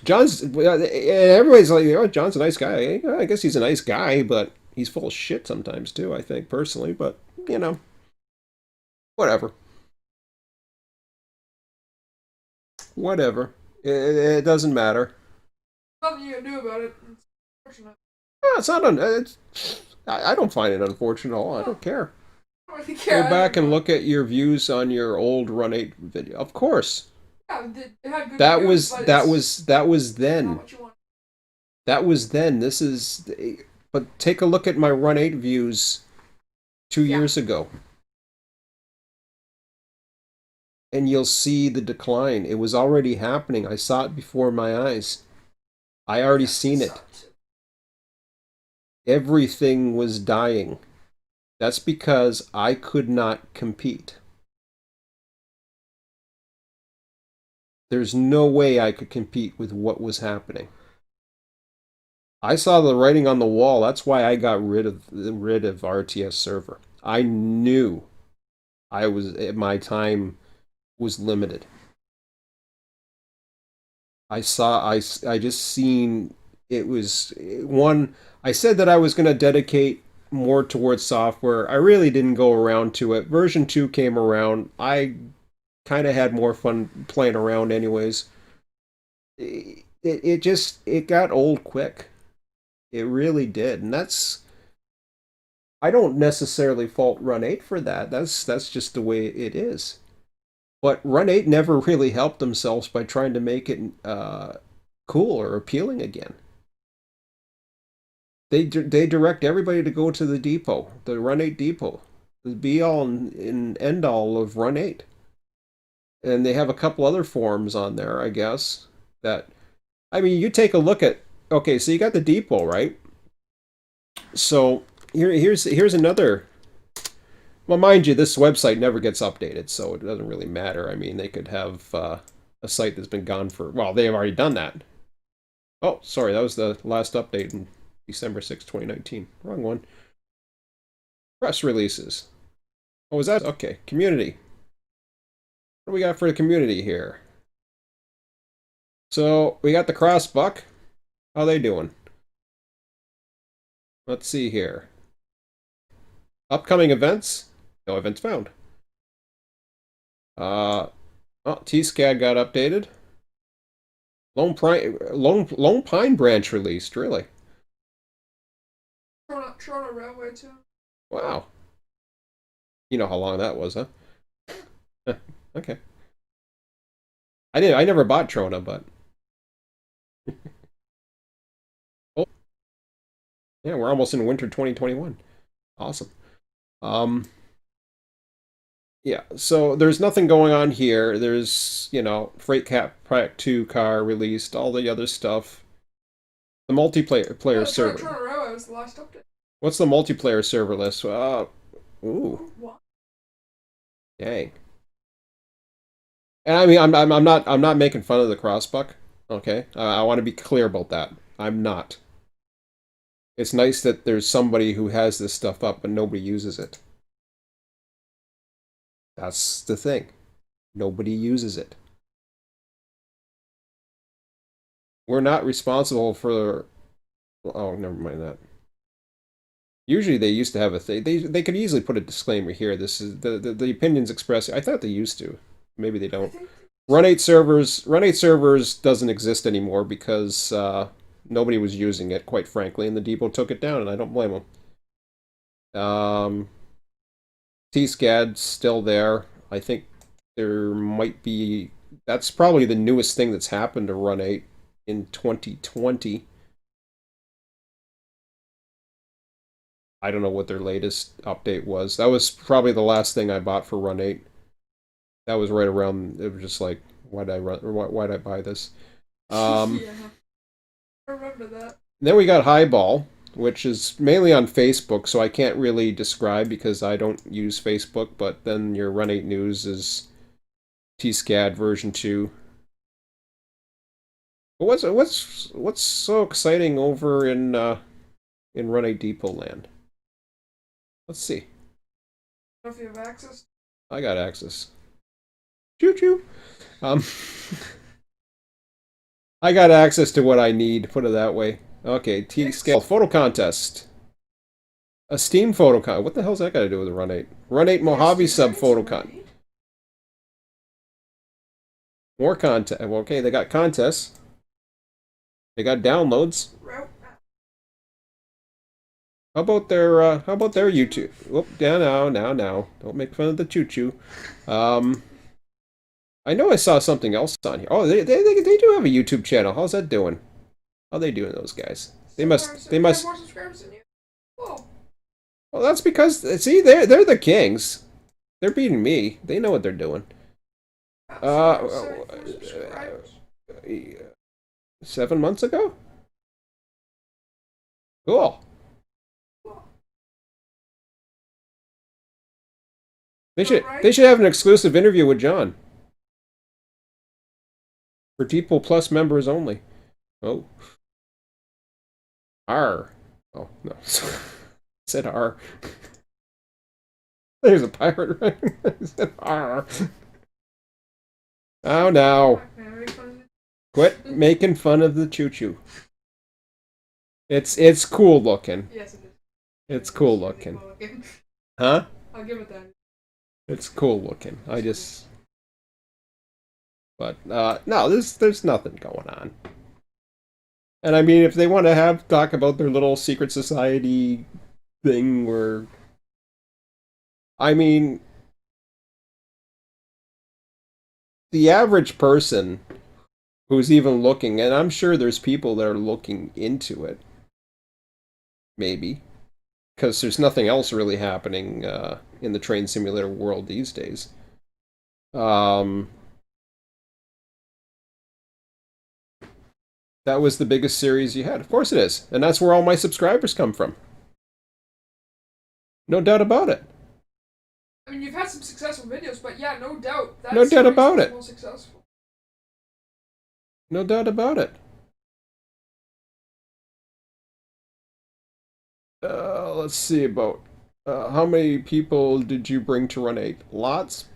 everybody's like, John's a nice guy. I guess he's a nice guy, but he's full of shit sometimes too. I think personally, but you know, whatever, whatever. It doesn't matter. Nothing you can do about it. It's unfortunate. No, it's not. I don't find it unfortunate at all. I No, don't care. I don't really Go care either, back and but look at your views on your old Run 8 video. Of course, yeah, it had good that reviews, was but that it's was that was not then. what you want. That was then. This is. But take a look at my Run 8 views two Yeah. years ago, and you'll see the decline. It was already happening. I saw it before my eyes. I already Yeah, it seen it. sucked. Everything was dying. That's because I could not compete. There's no way I could compete with what was happening. I saw the writing on the wall. That's why I got rid of RTS server. I knew my time was limited. I just seen it was one. I said that I was going to dedicate more towards software. I really didn't go around to it. Version 2 came around. I kind of had more fun playing around anyways. It got old quick. It really did. And that's I don't necessarily fault Run 8 for that. That's just the way it is. But Run 8 never really helped themselves by trying to make it cool or appealing again. They direct everybody to go to the depot, the Run 8 depot, the be all and end all of Run 8. And they have a couple other forums on there, I guess. That I mean, you take a look at. Okay, so you got the depot, right? So here's another. Well, mind you, this website never gets updated, so it doesn't really matter. I mean, they could have a site that's been gone for. Well, they have already done that. Oh, sorry, that was the last update in December 6, 2019. Wrong one. Press releases. Oh, was that? Okay, community. What do we got for the community here? So, we got the Crossbuck. How they doing? Let's see here. Upcoming events? No events found. Uh, oh, T-SCAD got updated. Lone Pine Branch released, really? Toronto Railway too. Wow. You know how long that was, huh? Okay. I never bought Trona, but oh, yeah, we're almost in winter 2021. Awesome. Um, yeah, so there's nothing going on here. There's, Freight Cat Pack 2 car released, all the other stuff. The multiplayer Yeah, server. Toronto Railway was the last update. What's the multiplayer server list? Ooh, What? dang. And I mean, I'm not making fun of the crossbuck. Okay, I want to be clear about that. I'm not. It's nice that there's somebody who has this stuff up, but nobody uses it. That's the thing. Nobody uses it. We're not responsible for. Oh, never mind that. Usually they used to have a thing. They could easily put a disclaimer here. This is the opinions expressed. I thought they used to. Maybe they I don't. think Run 8 servers doesn't exist anymore because nobody was using it, quite frankly, and the depot took it down, and I don't blame them. TSCAD's still there. I think there might be. That's probably the newest thing that's happened to Run 8 in 2020. I don't know what their latest update was. That was probably the last thing I bought for Run 8. That was right around. It was just like, why did I run? Or why did I buy this? yeah, I remember that. Then we got Highball, which is mainly on Facebook, so I can't really describe because I don't use Facebook. But then your Run 8 news is TSCAD version 2. But what's so exciting over in Run 8 Depot land? Let's see. I don't know if you have access. I got access. Choo choo. Um, I got access to what I need. Put it that way. Okay, T-scale photo contest. A Steam photo con. What the hell's that got to do with the Run 8? Run 8 Mojave sub photo con. More content. Okay, they got contests. They got downloads. How about their YouTube? Whoop, down now. Don't make fun of the choo choo. I know I saw something else on here. Oh, they do have a YouTube channel. How's that doing? How they doing, those guys? They must. More subscribers than you. Whoa. Well, that's because see, they're the kings. They're beating me. They know what they're doing. 7 months ago. Cool. They should have an exclusive interview with John. For Depot Plus members only. Oh. R. Oh, no. Said R. There's a pirate right there. Said R. Oh, no. Quit making fun of the choo-choo. It's cool looking. Yes, it is. It's cool looking. Huh? I'll give it that. It's cool looking. But no, there's nothing going on. And I mean, if they want to talk about their little secret society thing, where, I mean, the average person who's even looking, and I'm sure there's people that are looking into it, maybe, because there's nothing else really happening in the train simulator world these days. That was the biggest series you had. Of course it is. And that's where all my subscribers come from. No doubt about it. I mean, you've had some successful videos, but yeah, no doubt. That No doubt about series it. was most successful. No doubt about it. Let's see about how many people did you bring to Run 8? Lots.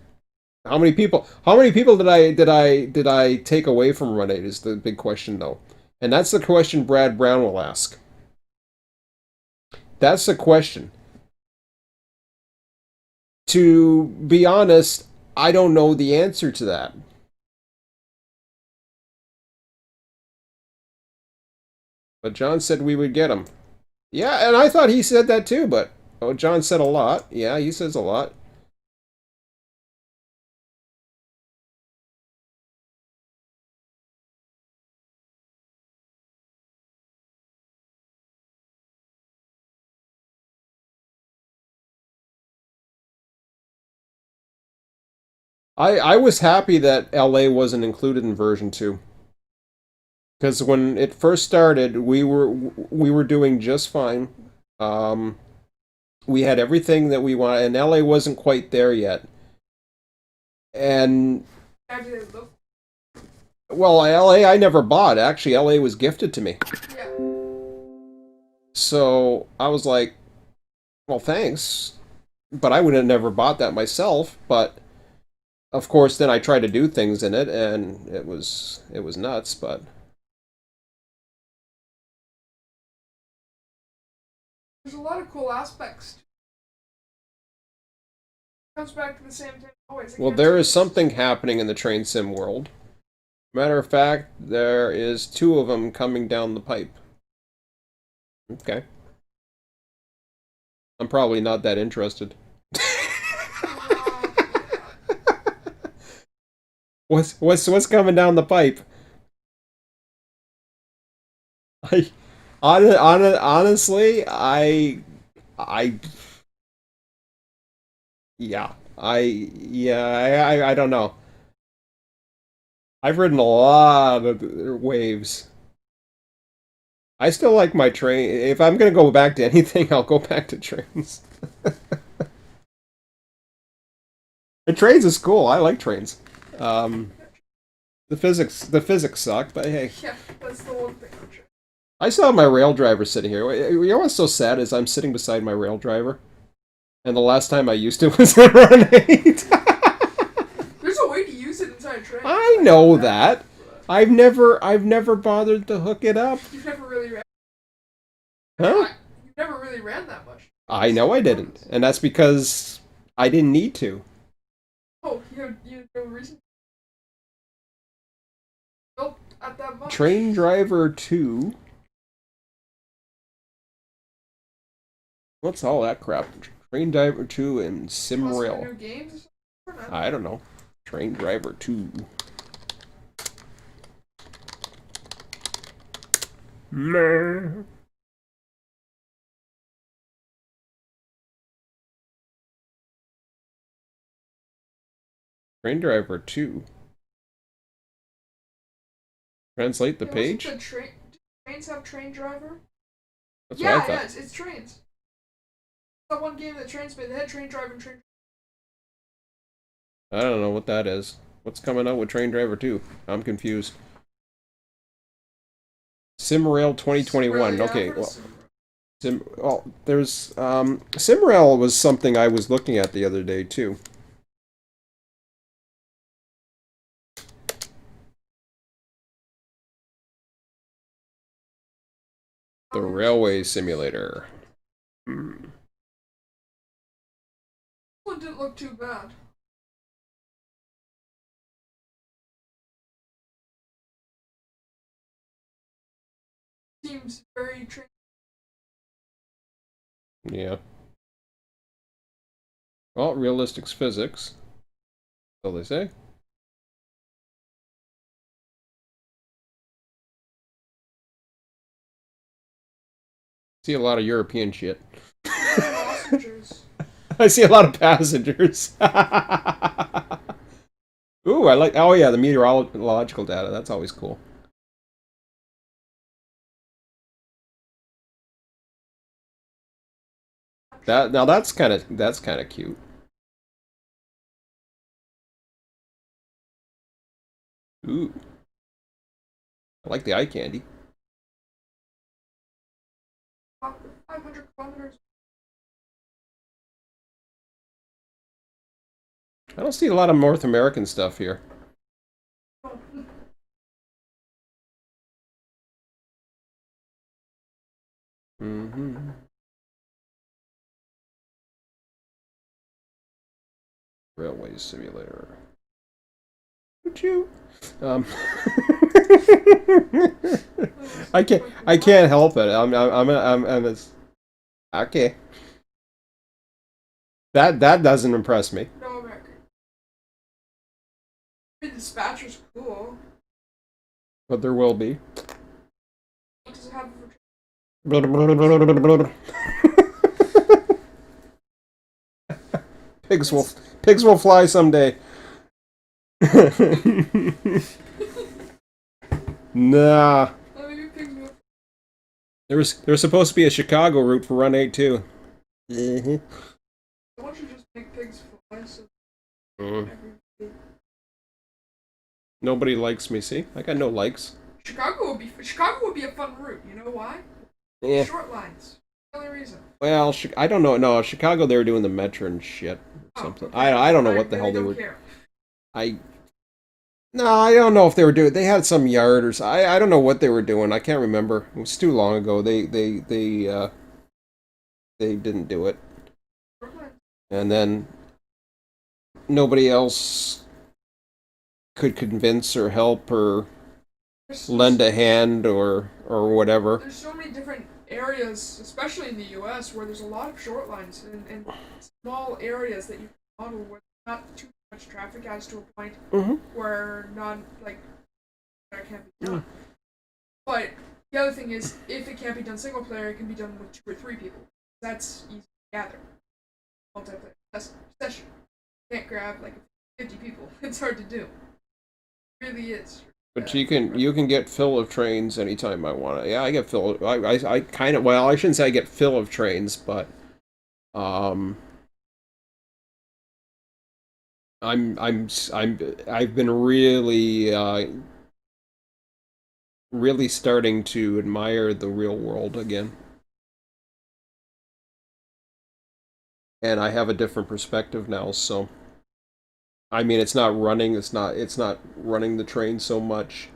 How many people? How many people did I take away from Run 8 is the big question, though, and that's the question Brad Brown will ask. That's the question. To be honest, I don't know the answer to that. But John said we would get him. Yeah, and I thought he said that too, but oh, John said a lot. Yeah, he says a lot. I was happy that LA wasn't included in version 2. Because when it first started, we were doing just fine. Um, we had everything that we wanted, and LA wasn't quite there yet. And How do they look? Well, LA I never bought. Actually, LA was gifted to me. Yeah. So I was like, well, thanks. But I would have never bought that myself. But of course, then I tried to do things in it, and it was nuts. But There's a lot of cool aspects. Comes back to the same thing always. well, there is something happening in the train sim world. Matter of fact, there is two of them coming down the pipe. Okay. I'm probably not that interested. What's coming down the pipe? Honestly, yeah, I don't know. I've ridden a lot of waves. I still like my train. If I'm gonna go back to anything, I'll go back to trains. The trains is cool. I like trains. Um, the physics suck, but hey. Yeah, that's the one thing. I still have my rail driver sitting here. You know what's so sad is I'm sitting beside my rail driver, and the last time I used it was in Run 8. There's a way to use it inside a train. I know that. I've never bothered to hook it up. You've never really ran. Huh? You've never really ran that much. I know I didn't, and that's because I didn't need to. Oh, you have no reason. Nope, at that much. Train Driver 2. What's all that crap? Train Driver 2 and Sim Plus for Rail. new games or something? I don't know. Train Driver 2. Meh. Train Driver 2. Translate the Yeah, page? do trains have train driver? That's what I Yeah, thought. yeah, it's trains. That one game that trains made, they had train driver and train. I don't know what that is. What's coming out with Train Driver 2? I'm confused. SimRail 2021. Yeah, Okay, I've heard of there's SimRail was something I was looking at the other day too. The Railway Simulator. Hmm. one didn't look too bad. Seems very train. Yeah. Well, realistic physics. So they say. See a lot of European shit. Passengers. I see a lot of passengers. Ooh, I like. Oh yeah, the meteorological data. That's always cool. That's kind of cute. Ooh, I like the eye candy. 500 kilometers. I don't see a lot of North American stuff here. Oh, Mm-hmm. Railway simulator. Would you? I can't help it. I'm okay. That doesn't impress me. no American. The dispatcher's cool. But there will be. What does it have for Pigs will fly someday. Nah. maybe pigs will. There was supposed to be a Chicago route for Run 8 too. Why don't you just make pigs fly so Mm. every Nobody likes me. See, I got no likes. Chicago would be a fun route. You know why? Yeah. Short lines. The only reason. Well, I don't know. No, Chicago. They were doing the Metro and shit. Oh, Something. okay. I don't know I what the hell really they don't were. care. I No, I don't know if they were doing. They had some yard or I don't know what they were doing. I can't remember. It was too long ago. They didn't do it, Short lines. and then nobody else could convince or help or lend a hand or whatever. There's so many different areas, especially in the U.S., where there's a lot of short lines and small areas that you can model where not too much traffic as to a point Mm-hmm. where that can't be done. But the other thing is, if it can't be done single player, it can be done with 2 or 3 people. That's easy to gather. Multiplayer session. You can't grab like 50 people. It's hard to do. It really is. But you can get fill of trains anytime I want to. Yeah, I get fill. I kind of, well, I shouldn't say I get fill of trains, but um, I've been really starting to admire the real world again, and I have a different perspective now. So I mean, it's not running. It's not running the train so much.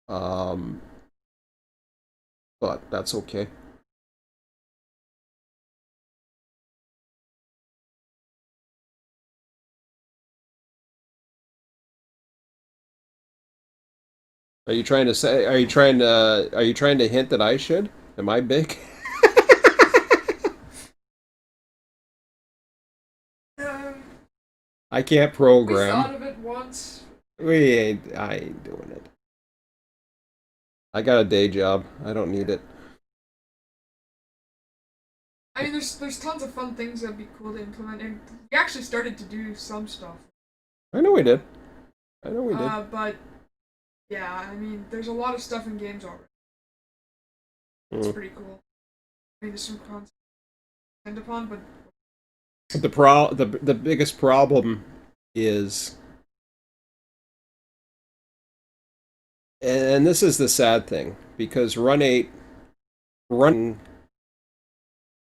Um, but that's okay. Are you trying to say? Are you trying to hint that I should? Am I big? Um, I can't we program. thought of it once. I ain't doing it. I got a day job. I don't need it. I mean, there's tons of fun things that'd be cool to implement, and we actually started to do some stuff. I know we did. I know we did. But yeah, I mean, there's a lot of stuff in games already. It's Mm. pretty cool. I mean, there's some concepts to depend upon, but The biggest problem is, and this is the sad thing, because Run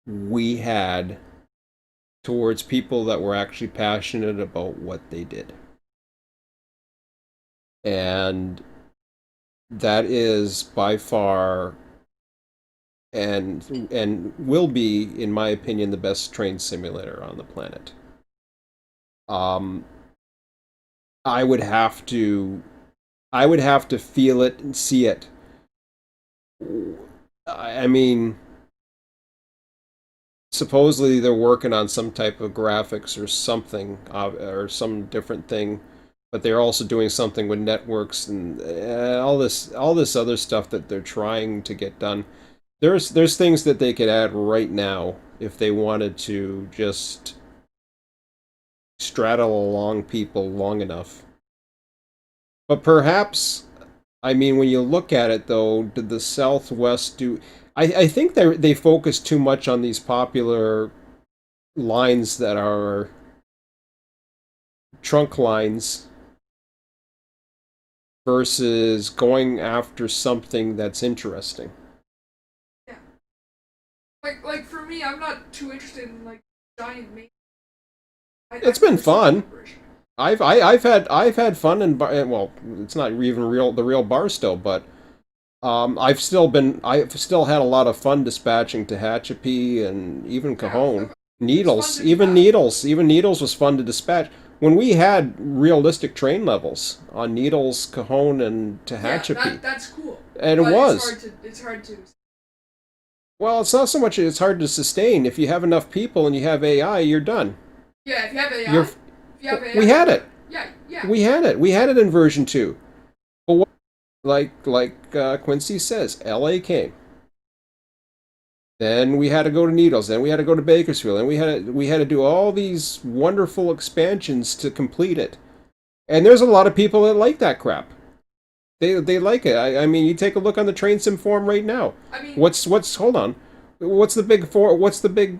we had towards people that were actually passionate about what they did. And that is by far and will be, in my opinion, the best train simulator on the planet. Um, I would have to I would have to feel it and see it. I mean, supposedly they're working on some type of graphics or something, or some different thing, but they're also doing something with networks and all this other stuff that they're trying to get done. There's things that they could add right now if they wanted to just straddle along people long enough. But perhaps, I mean, when you look at it, though, did the Southwest do? I think they focus too much on these popular lines that are trunk lines versus going after something that's interesting. yeah. Like for me, I'm not too interested in like giant main. It's been fun. I've had fun in well, it's not even the real Barstow, but I've still had a lot of fun dispatching Tehachapi and even Cajon. It's fun to Even Needles was fun to dispatch. When we had realistic train levels on Needles, Cajon, and Yeah, Tehachapi, that's cool. and it But was. it's hard to. Well, it's not so much it's hard to sustain. If you have enough people and you have AI, you're done. Yeah, if you have AI, You're if you have AI, we had it. yeah. We had it. We had it in version 2. But Quincy says, LA came. Then we had to go to Needles. Then we had to go to Bakersfield. And we had to do all these wonderful expansions to complete it. And there's a lot of people that like that crap. They like it. I mean, you take a look on the Train Sim forum right now. I mean, What's hold on. What's the big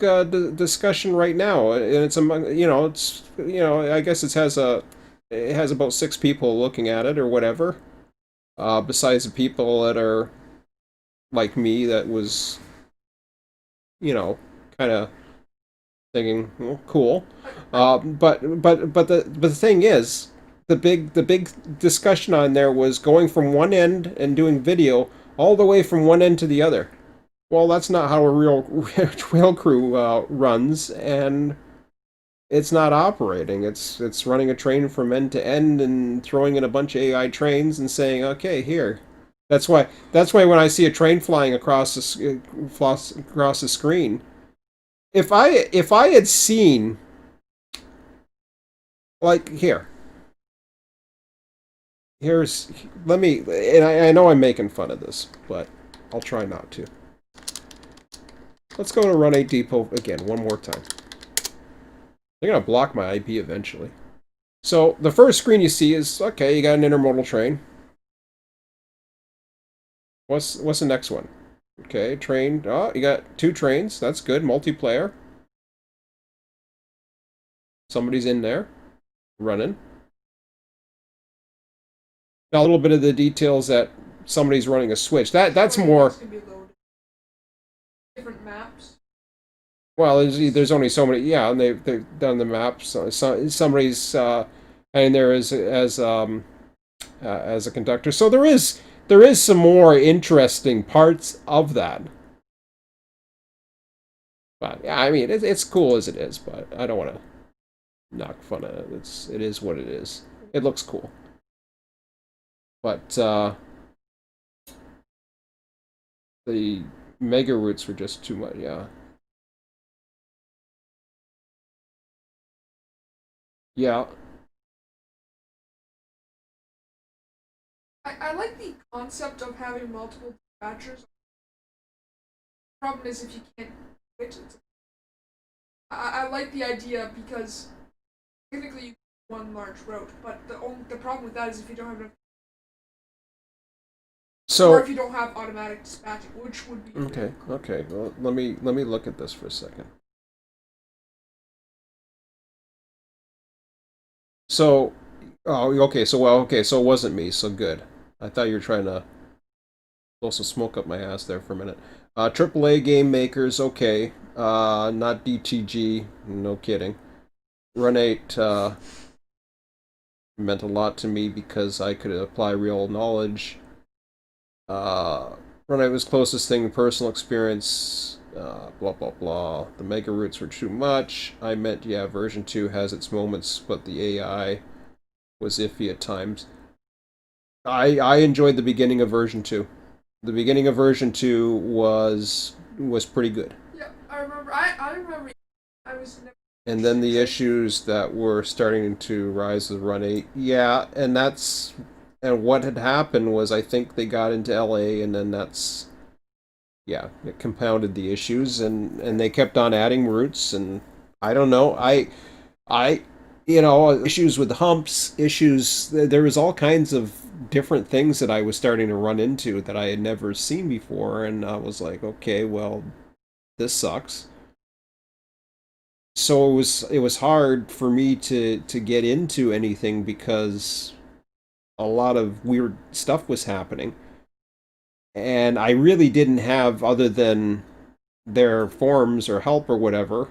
discussion right now? And it's among, I guess it has it has about 6 people looking at it or whatever. Besides the people that are like me, that was, you know, kind of thinking, well, cool. But the thing is, the big discussion on there was going from one end and doing video all the way from one end to the other. Well, that's not how a real trail crew runs, and it's not operating. It's running a train from end to end and throwing in a bunch of AI trains and saying, "Okay, here." That's why when I see a train flying across the screen, if I had seen, like, here's let me, and I know I'm making fun of this, but I'll try not to. Let's go to Run 8 Depot again one more time. They're gonna block my IP eventually. So the first screen you see is, okay, you got an intermodal train. What's the next one? Okay, train. Oh, you got 2 trains. That's good. Multiplayer. Somebody's in there, running. Now a little bit of the details that somebody's running a switch. That's more. Different maps. Well, there's only so many. Yeah, and they've done the maps. So somebody's and there is as a conductor. So there is some more interesting parts of that. But yeah, I mean it's cool as it is. But I don't want to knock fun at it. It is what it is. It looks cool. But the mega roots were just too much. Yeah. Yeah. I like the concept of having multiple dispatchers. Problem is if you can't do it. I like the idea because technically you can one large route, but the problem with that is if you don't have enough, or So if you don't have automatic dispatching, which would be okay, okay. Well, let me look at this for a second. So, oh, okay. So well, okay. So it wasn't me. So good. I thought you were trying to blow some smoke up my ass there for a minute. AAA game makers, okay. Not DTG. No kidding. Run 8 meant a lot to me because I could apply real knowledge. Run 8 was closest thing to personal experience. Blah blah blah. The mega roots were too much. I meant, yeah, version 2 has its moments, but the AI was iffy at times. I enjoyed the beginning of version 2. The beginning of version 2 was pretty good. yeah. I remember. I remember. I was never And then the issues that were starting to rise with Run 8. Yeah, and what had happened was I think they got into LA, and then that's, yeah, it compounded the issues, and they kept on adding routes, and I don't know. I issues with humps, issues, there was all kinds of different things that I was starting to run into that I had never seen before, and I was like, okay, well, this sucks. So it was hard for me to get into anything because a lot of weird stuff was happening, and I really didn't have, other than their forums or help or whatever,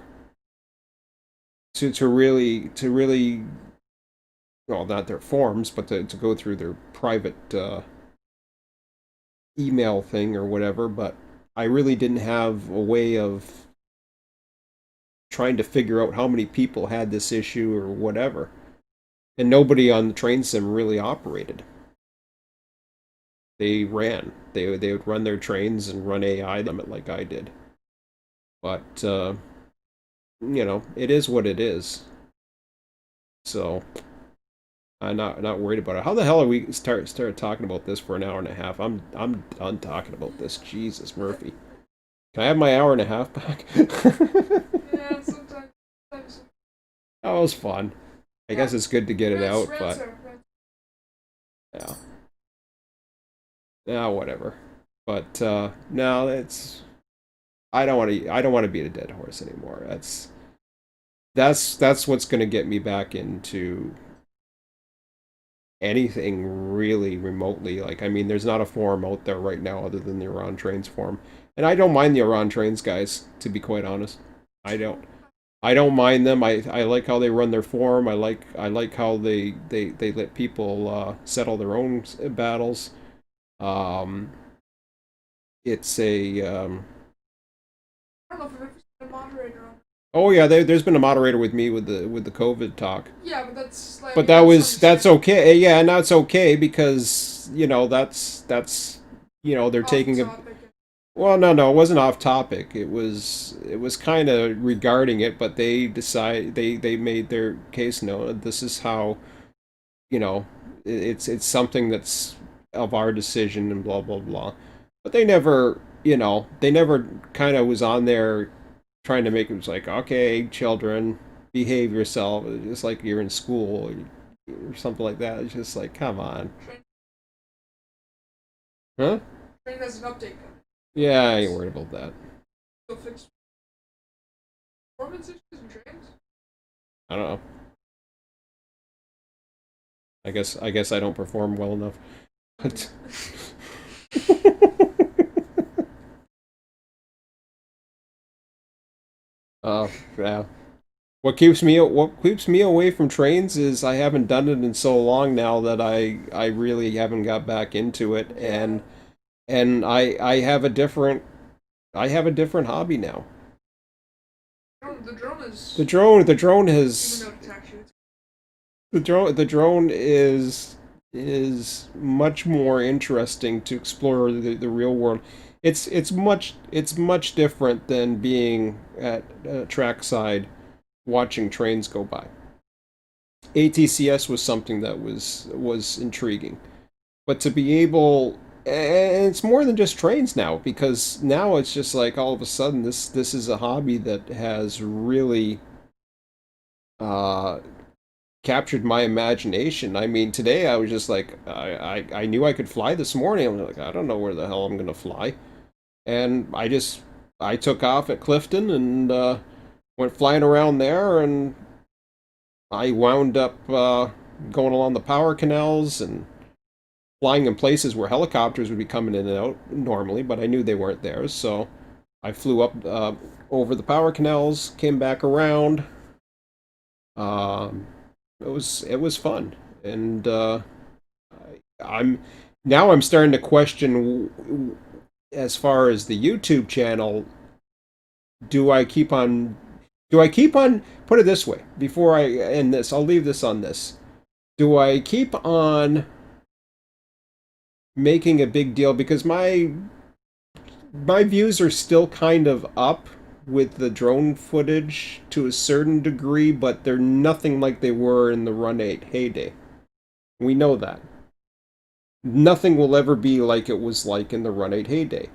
to really, well, not their forms, but to go through their private email thing or whatever. But I really didn't have a way of trying to figure out how many people had this issue or whatever. And nobody on the train sim really operated. They ran. They would run their trains and run AI them like I did. But it is what it is. So I'm not worried about it. How the hell are we started talking about this for an hour and a half? I'm done talking about this. Jesus Murphy. Can I have my hour and a half back? yeah. Sometimes. That was fun. I Yeah. guess it's good to get it out, Rants but are rants. yeah. Yeah, whatever. But no, it's I don't want to beat a dead horse anymore. That's what's going to get me back into anything really remotely. Like, I mean, there's not a forum out there right now other than the Iran Trains forum. And I don't mind the Iran Trains guys, to be quite honest. I don't. I don't mind them. I like how they run their forum. I like how they let people settle their own battles. Um, it's a I don't know if I've ever seen a moderator on. oh yeah, there's been a moderator with me with the COVID talk. Yeah, but that's like But that's understandable. okay. Yeah, and that's okay because that's they're Off taking a topic. well, no, it wasn't off topic. It was kind of regarding it, but they made their case known. This is how it's something that's of our decision and blah blah blah. But they never kind of was on there trying to make it was like, okay, children, behave yourself, just like you're in school or something like that. It's just like, come on, Train, huh? train has an update coming. Yeah, I ain't worried about that. They'll fix performance issues and trains. I don't know. I guess I don't perform well enough. But yeah. What keeps me away from trains is I haven't done it in so long now that I really haven't got back into it, Yeah. and I have a different hobby now. The drone The is drone the drone even has though it attacks you. It's the drone is much more interesting to explore the real world. It's much different than being at trackside watching trains go by. ATCS was something that was intriguing, but to be able and it's more than just trains now because now it's just like all of a sudden this is a hobby that has really uh captured my imagination. I mean, today I was just like, I knew I could fly this morning. I'm like, I don't know where the hell I'm gonna fly, and I took off at Clifton and went flying around there, and I wound up going along the power canals and flying in places where helicopters would be coming in and out normally, but I knew they weren't there, so I flew up over the power canals, came back around. Um, it was fun, and I'm now I'm starting to question as far as the YouTube channel. Do I keep on? Do I keep on? Put it this way: before I end this, I'll leave this on this. Do I keep on making a big deal because my views are still kind of up with the drone footage to a certain degree, but they're nothing like they were in the Run 8 heyday. We know that. Nothing will ever be like it was like in the Run 8 heyday.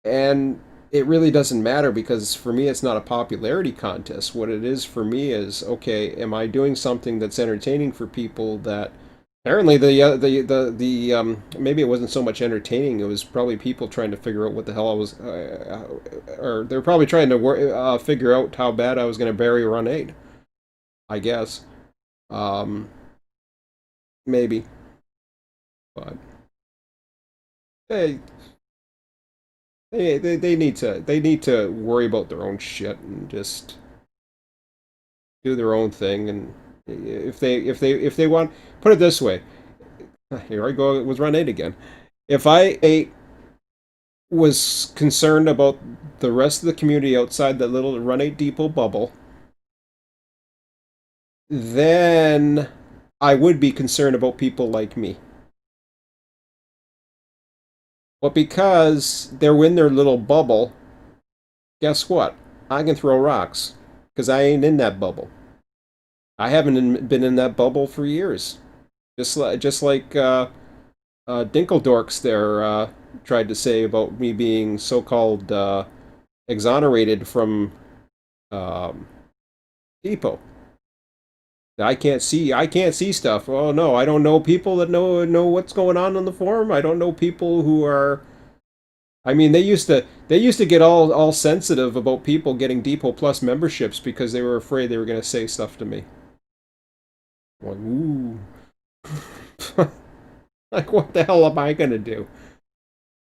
And it really doesn't matter because for me it's not a popularity contest. What it is for me is, okay, am I doing something that's entertaining for people that apparently the maybe it wasn't so much entertaining, it was probably people trying to figure out what the hell I was or they're probably trying to figure out how bad I was going to bury Run 8, I guess. Um maybe, but hey, they need to worry about their own shit and just do their own thing. And if they want, put it this way, here I go with Run 8 again. If I was concerned about the rest of the community outside that little Run 8 depot bubble, then I would be concerned about people like me. But because they're in their little bubble, guess what? I can throw rocks because I ain't in that bubble. I haven't been in that bubble for years. Just like Dinkeldorks there tried to say about me being so-called exonerated from um, Depot. I can't see stuff. Oh no, I don't know people that know what's going on the forum. I don't know people who are. I mean, they used to get all sensitive about people getting Depot Plus memberships because they were afraid they were going to say stuff to me. Like, ooh. Like, what the hell am I gonna do?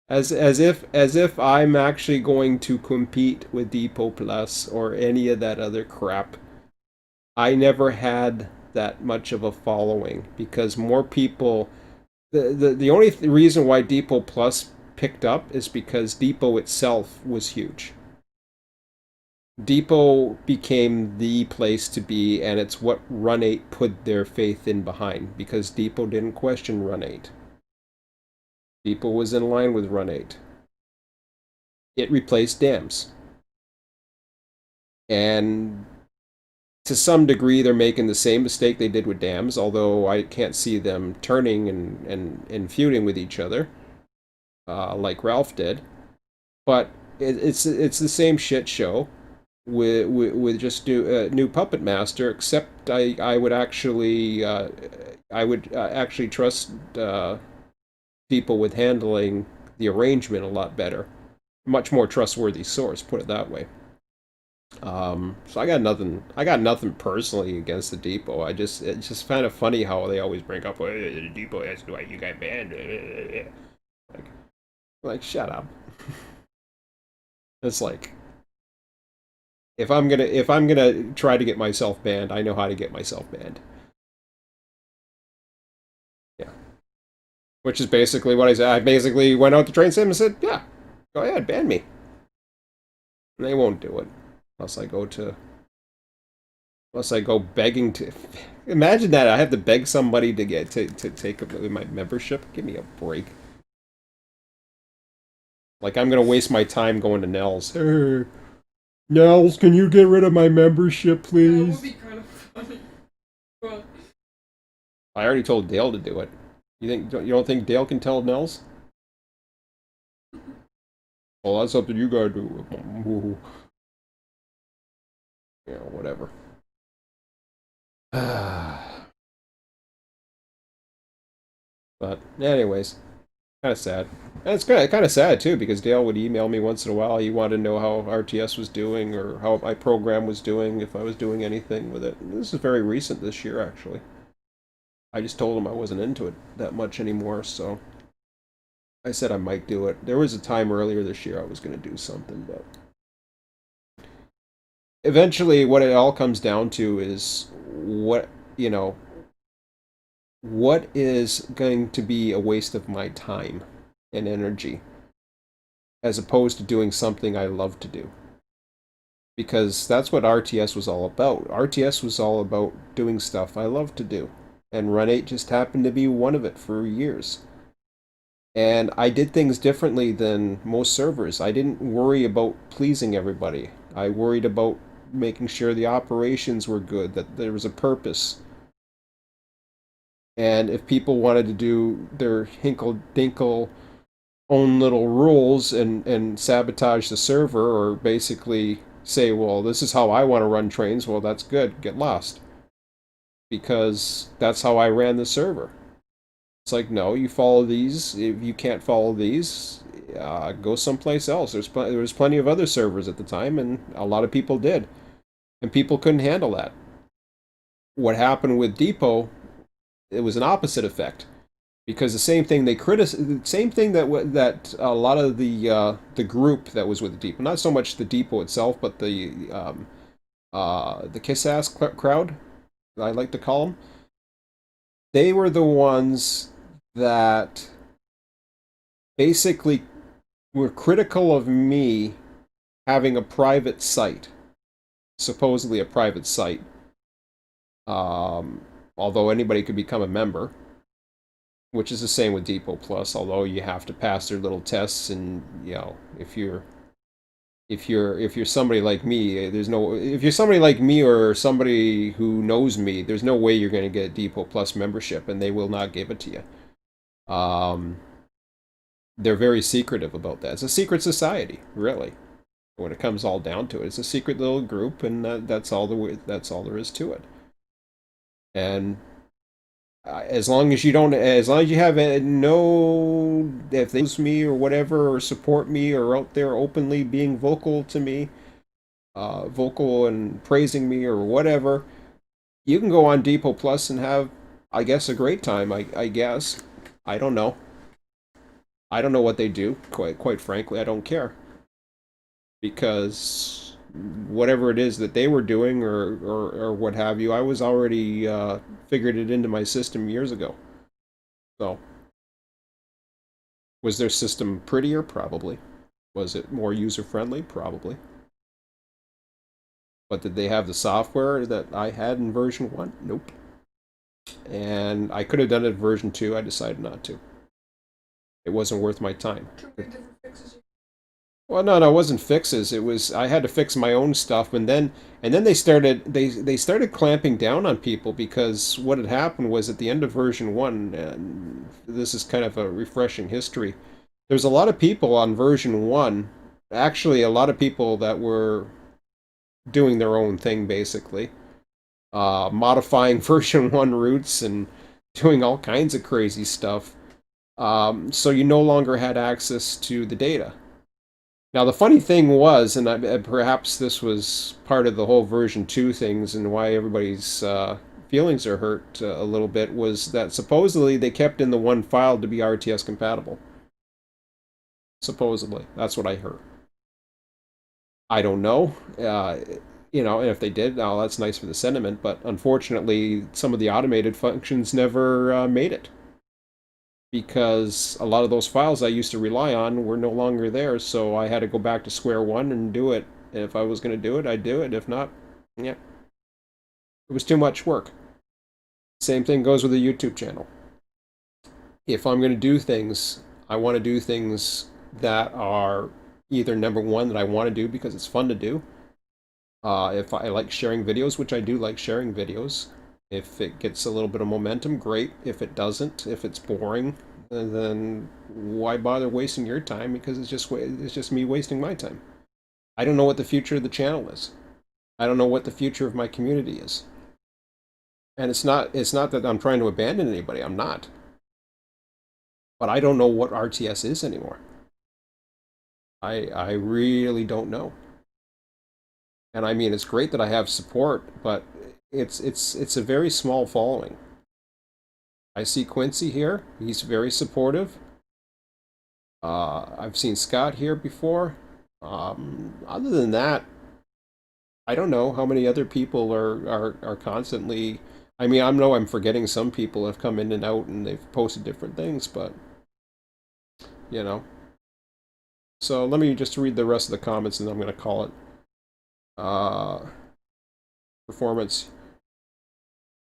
As if I'm actually going to compete with Depot Plus or any of that other crap. I never had that much of a following because more people. The only reason why Depot Plus picked up is because Depot itself was huge. Depot became the place to be, and it's what Run 8 put their faith in behind because Depot didn't question Run 8. Depot was in line with Run 8. It replaced Dams. And to some degree, they're making the same mistake they did with Dams, although I can't see them turning and feuding with each other like Ralph did. But it's the same shit show with just new Puppet Master, except I would actually actually trust people with handling the arrangement a lot better, much more trustworthy source. Put it that way. So I got nothing. I got nothing personally against the Depot. It's just kind of funny how they always bring up, well, the Depot has why you got banned. Like, like shut up. It's like if I'm gonna try to get myself banned, I know how to get myself banned. Yeah, which is basically what I said. I basically went out to train sim and said, yeah, go ahead, ban me. And they won't do it unless I go to unless I go begging to. Imagine that I have to beg somebody to get to take my membership. Give me a break. Like I'm gonna waste my time going to Nels. Hey, Nels, can you get rid of my membership, That would please? be kind of funny. But I already told Dale to do it. You don't think Dale can tell Nels? Well, that's something you gotta do. Yeah, whatever. But anyways, kind of sad. And it's kind of sad too because Dale would email me once in a while. He wanted to know how RTS was doing or how my program was doing, if I was doing anything with it. This is very recent this year, actually. I just told him I wasn't into it that much anymore, so I said I might do it. There was a time earlier this year I was going to do something, but eventually, what it all comes down to is you know, what is going to be a waste of my time and energy as opposed to doing something I love to do. Because that's what RTS was all about. RTS was all about doing stuff I love to do. And Run 8 just happened to be one of it for years. And I did things differently than most servers. I didn't worry about pleasing everybody. I worried about making sure the operations were good, that there was a purpose. And if people wanted to do their hinkle dinkle own little rules and sabotage the server or basically say, well, this is how I want to run trains, well, that's good. Get lost. Because that's how I ran the server. It's like, no, you follow these. If you can't follow these, go someplace else. There was plenty of other servers at the time, and a lot of people did. And people couldn't handle that. What happened with Depot, it was an opposite effect. Because the same thing that a lot of the group that was with the Depot, not so much the Depot itself, but the kiss ass crowd, I like to call them. They were the ones that basically were critical of me having a private site, supposedly a private site. Although anybody could become a member, which is the same with Depot Plus. Although you have to pass their little tests, and if you're somebody like me, there's no if you're somebody like me or somebody who knows me, there's no way you're going to get Depot Plus membership, and they will not give it to you. They're very secretive about that. It's a secret society, really. When it comes all down to it, it's a secret little group, and that's all there is to it. And as long as you have no, if they use me or whatever, or support me, or out there openly being vocal to me, vocal and praising me or whatever, you can go on Depot Plus and have, I guess, a great time. I guess I don't know. I don't know what they do. Quite frankly, I don't care because whatever it is that they were doing or what have you, I was already figured it into my system years ago. So, was their system prettier? Probably. Was it more user friendly? Probably. But did they have the software that I had in version 1? Nope. And I could have done it in version 2. I decided not to. It wasn't worth my time. Too many different fixes. Well, no, it wasn't fixes. It was I had to fix my own stuff, and then they started clamping down on people because what had happened was at the end of version 1, and this is kind of a refreshing history. There's a lot of people on version 1, actually a lot of people that were doing their own thing basically, modifying version 1 routes and doing all kinds of crazy stuff. So you no longer had access to the data. Now, the funny thing was, and perhaps this was part of the whole version 2 things and why everybody's feelings are hurt a little bit, was that supposedly they kept in the one file to be RTS compatible. Supposedly. That's what I heard. I don't know. And if they did, oh, that's nice for the sentiment, but unfortunately, some of the automated functions never made it. Because a lot of those files I used to rely on were no longer there, so I had to go back to square one and do it. If I was going to do it, I'd do it. If not, yeah. It was too much work. Same thing goes with the YouTube channel. If I'm going to do things, I want to do things that are either number one, that I want to do because it's fun to do. If I like sharing videos, which I do like sharing videos. If it gets a little bit of momentum, great. If it doesn't, if it's boring, then why bother wasting your time? Because it's just me wasting my time. I don't know what the future of the channel is. I don't know what the future of my community is. And it's not that I'm trying to abandon anybody. I'm not. But I don't know what RTS is anymore. I really don't know. And I mean, it's great that I have support, but it's a very small following. I see Quincy here. He's very supportive. I've seen Scott here before. Other than that, I don't know how many other people are constantly. I mean, I know I'm forgetting some people have come in and out and they've posted different things, but you know. So let me just read the rest of the comments and then I'm going to call it. Performance.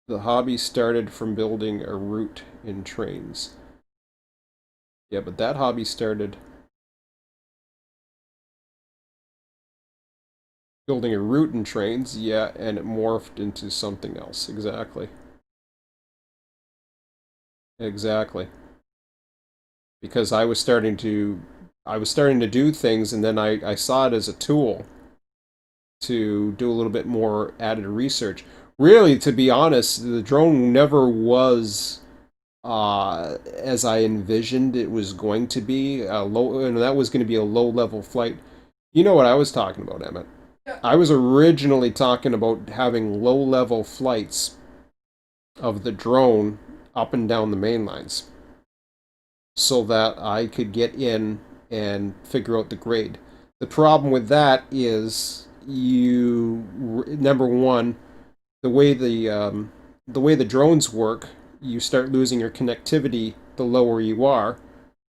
The hobby started from building a route in trains. Yeah, but that hobby started building a route in trains, yeah, and it morphed into something else. Exactly. Exactly. Because I was starting to do things and then I saw it as a tool to do a little bit more added research. Really, to be honest, the drone never was as I envisioned it was going to be a low, and that was going to be a low-level flight. You know what I was talking about, Emmett? Yeah. I was originally talking about having low-level flights of the drone up and down the main lines so that I could get in and figure out the grade. The problem with that is number one, the way the drones work, you start losing your connectivity the lower you are.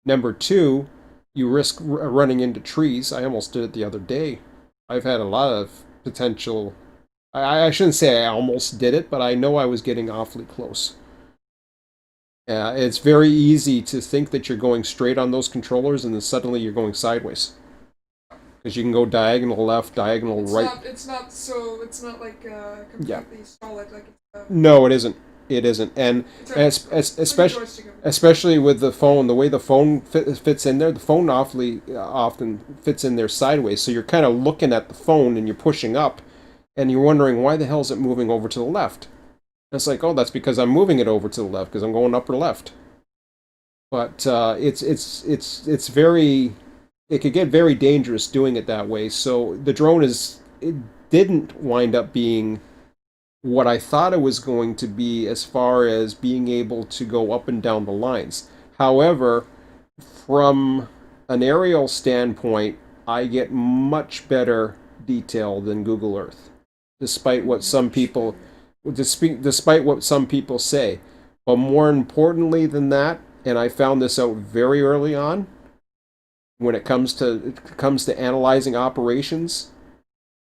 Number two, you risk running into trees. I almost did it the other day. I've had a lot of potential. I shouldn't say I almost did it, but I know I was getting awfully close. It's very easy to think that you're going straight on those controllers and then suddenly you're going sideways. Because you can go diagonal left, diagonal right. It's not like completely solid. Like no, it isn't. It isn't. And especially with the phone, the way the phone fits in there, the phone awfully often fits in there sideways. So you're kind of looking at the phone and you're pushing up, and you're wondering why the hell is it moving over to the left? And it's like, oh, that's because I'm moving it over to the left because I'm going upper left. But it's very. It could get very dangerous doing it that way. So the drone it didn't wind up being what I thought it was going to be as far as being able to go up and down the lines. However, from an aerial standpoint, I get much better detail than Google Earth, despite what some Much people, better. despite what some people say. But more importantly than that, and I found this out very early on, when it comes to analyzing operations,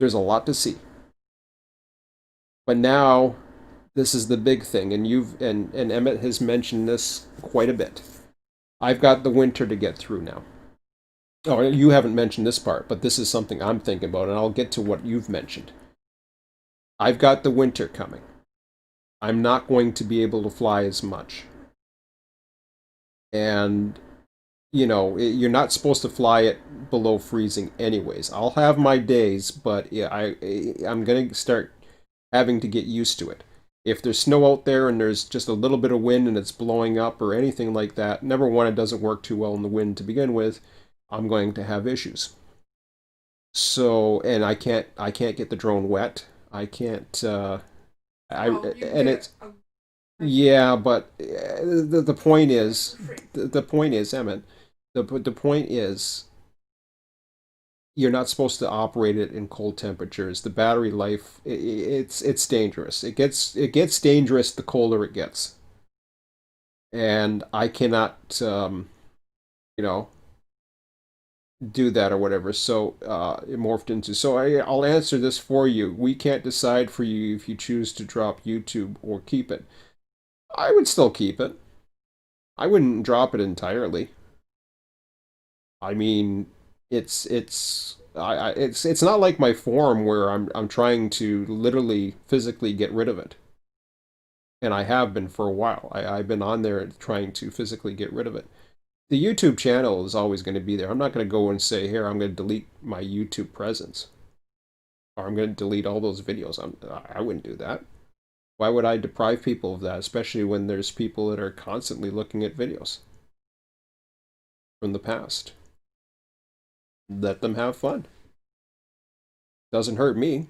there's a lot to see. But now, this is the big thing, and Emmett has mentioned this quite a bit. I've got the winter to get through now. Oh, you haven't mentioned this part, but this is something I'm thinking about, and I'll get to what you've mentioned. I've got the winter coming. I'm not going to be able to fly as much. And, you're not supposed to fly it below freezing anyways. I'll have my days, but yeah, I'm going to start having to get used to it. If there's snow out there and there's just a little bit of wind and it's blowing up or anything like that, number one, it doesn't work too well in the wind to begin with. I'm going to have issues. So, and I can't get the drone wet. I can't I Well, you can and get it's a nice yeah, but the point for is free. the point is, Emmett, the point is you're not supposed to operate it in cold temperatures. The battery life, it's dangerous. It gets dangerous the colder it gets, and I cannot you know do that or whatever. So it morphed into. So I'll answer this for you. We can't decide for you if you choose to drop YouTube or keep it. I would still keep it. I wouldn't drop it entirely. I mean, it's not like my forum where I'm trying to literally physically get rid of it, and I have been for a while. I've been on there trying to physically get rid of it. The YouTube channel is always going to be there. I'm not going to go and say, here, I'm going to delete my YouTube presence, or I'm going to delete all those videos. I wouldn't do that. Why would I deprive people of that, especially when there's people that are constantly looking at videos from the past? Let them have fun. Doesn't hurt me.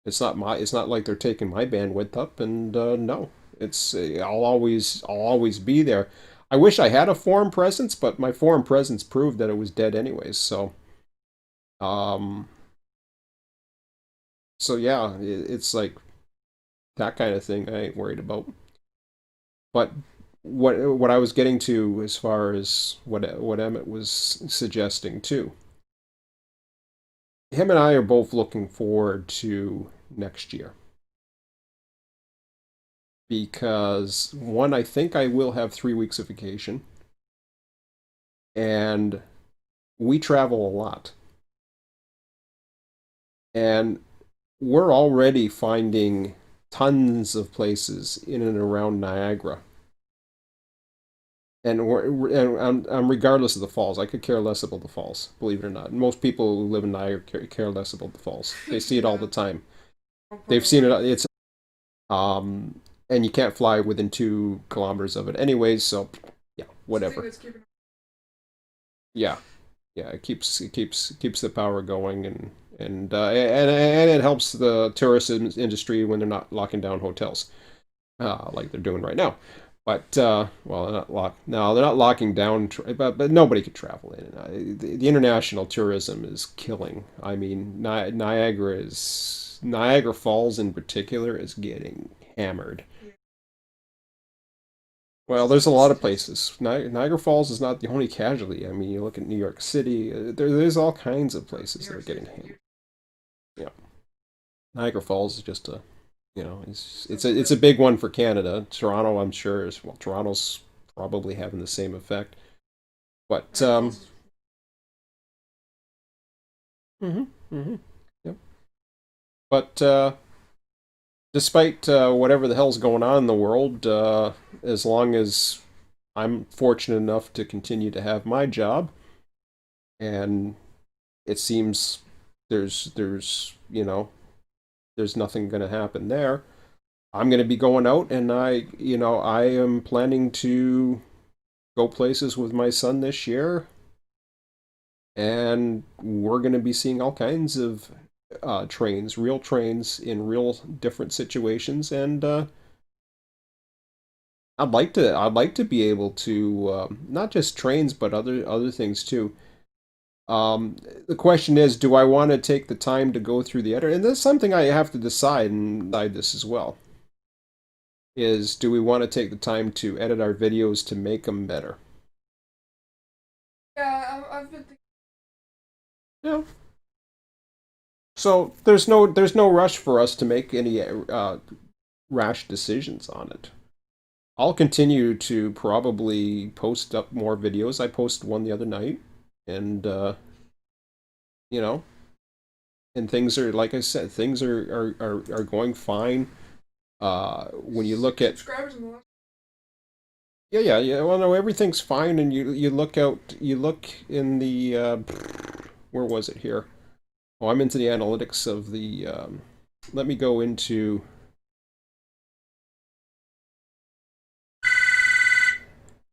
It's not like they're taking my bandwidth up, and no, it's I'll always be there. I wish I had a forum presence, but my forum presence proved that it was dead anyways. Um, so yeah, it's like that kind of thing I ain't worried about. But what I was getting to as far as what Emmett was suggesting too, him and I are both looking forward to next year because one, I think I will have 3 weeks of vacation, and we travel a lot, and we're already finding tons of places in and around Niagara. And regardless of the falls, I could care less about the falls, believe it or not. Most people who live in Niagara care less about the falls. They see it all Yeah, the time. one part They've of seen it. life. And you can't fly within 2 kilometers of it, anyways. So, yeah, It's the thing whatever. that's keeping. Yeah, yeah, it keeps the power going, and it helps the tourism industry when they're not locking down hotels, like they're doing right now. But well, they're not lock no, they're not locking down, but nobody could travel in. The international tourism is killing. I mean, Niagara Falls in particular is getting hammered. Yeah, Well, it's just there's a been lot of suggested. places. Niagara Falls is not the only casualty. I mean, you look at New York City. There's all kinds of New places that are York City's getting a hammered. huge. Yeah, Niagara Falls is just it's That's a where it's a big one for Canada. Toronto, I'm sure, is well. Toronto's probably having the same effect. But Niagara Falls is. hmm hmm yep. But despite whatever the hell's going on in the world, as long as I'm fortunate enough to continue to have my job, and it seems there's nothing going to happen there. I'm going to be going out, and I am planning to go places with my son this year, and we're going to be seeing all kinds of trains, real trains in real different situations, and I'd like to be able to not just trains but other things too. Um, the question is, do I want to take the time to go through the editor? And that's something I have to decide and decide this as well. Is do we want to take the time to edit our videos to make them better? Yeah, I've been thinking. Yeah. So there's no rush for us to make any rash decisions on it. I'll continue to probably post up more videos. I posted one the other night, and you know, and things are like I said, things are going fine. When you look at Subscribers in the last. yeah. Well, no, everything's fine, and you look out, you look in the where was it here? Oh, I'm into the analytics of the. Let me go into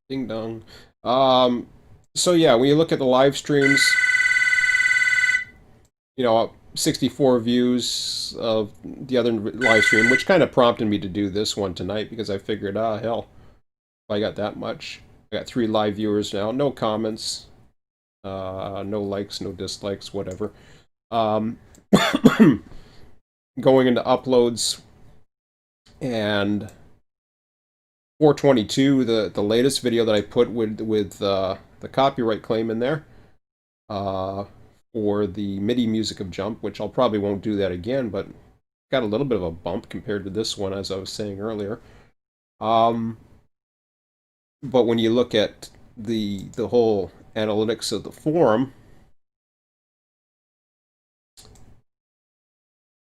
ding dong. Um, so yeah, when you look at the live streams, 64 views of the other live stream, which kind of prompted me to do this one tonight because I figured, hell, if I got that much. I got 3 live viewers now, no comments, no likes, no dislikes, whatever. Um, going into uploads and 422, the latest video that I put with the copyright claim in there, uh, for the MIDI music of Jump, which I'll probably won't do that again, but got a little bit of a bump compared to this one, as I was saying earlier. Um, but when you look at the whole analytics of the forum,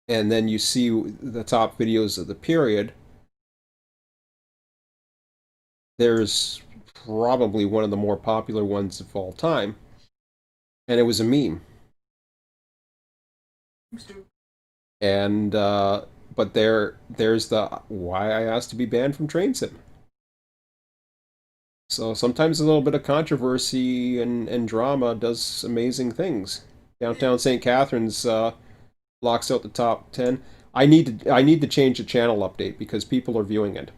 and then you see the top videos of the period, there's probably one of the more popular ones of all time, and it was a meme. And but there's the why I asked to be banned from Train Sim. So sometimes a little bit of controversy and drama does amazing things. Downtown St. Catharines locks out the top 10. I need to change the channel update because people are viewing it.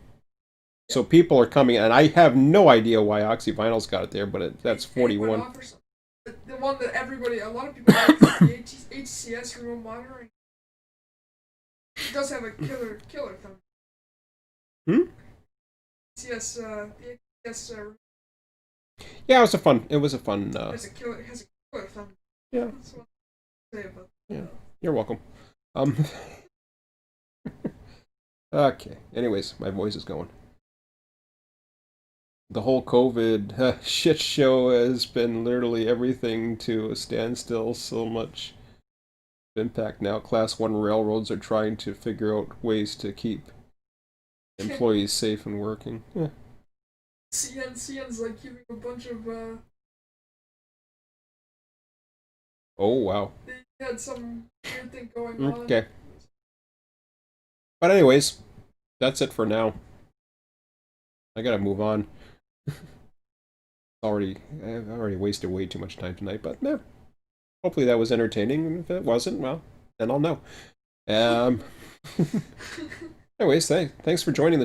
So people are coming, and I have no idea why Oxyvinyl's got it there, but that's 41. The one that everybody, a lot of people like, the HCS remote monitoring. It does have a killer thumb. Hmm? CS, the HCS Yeah, it was a fun. has a killer thumb. Yeah. That's what I say about. Yeah. You're welcome. Um. Okay. Anyways, my voice is going. The whole COVID shit show has been literally everything to a standstill. So much impact now. Class 1 railroads are trying to figure out ways to keep employees safe and working. Yeah. CN's like giving a bunch of. Oh, wow. They had some weird thing going on. Okay. But anyways, that's it for now. I gotta move on. I've already wasted way too much time tonight, but no. Hopefully that was entertaining, and if it wasn't, well, then I'll know. Um, anyways, thanks for joining the show.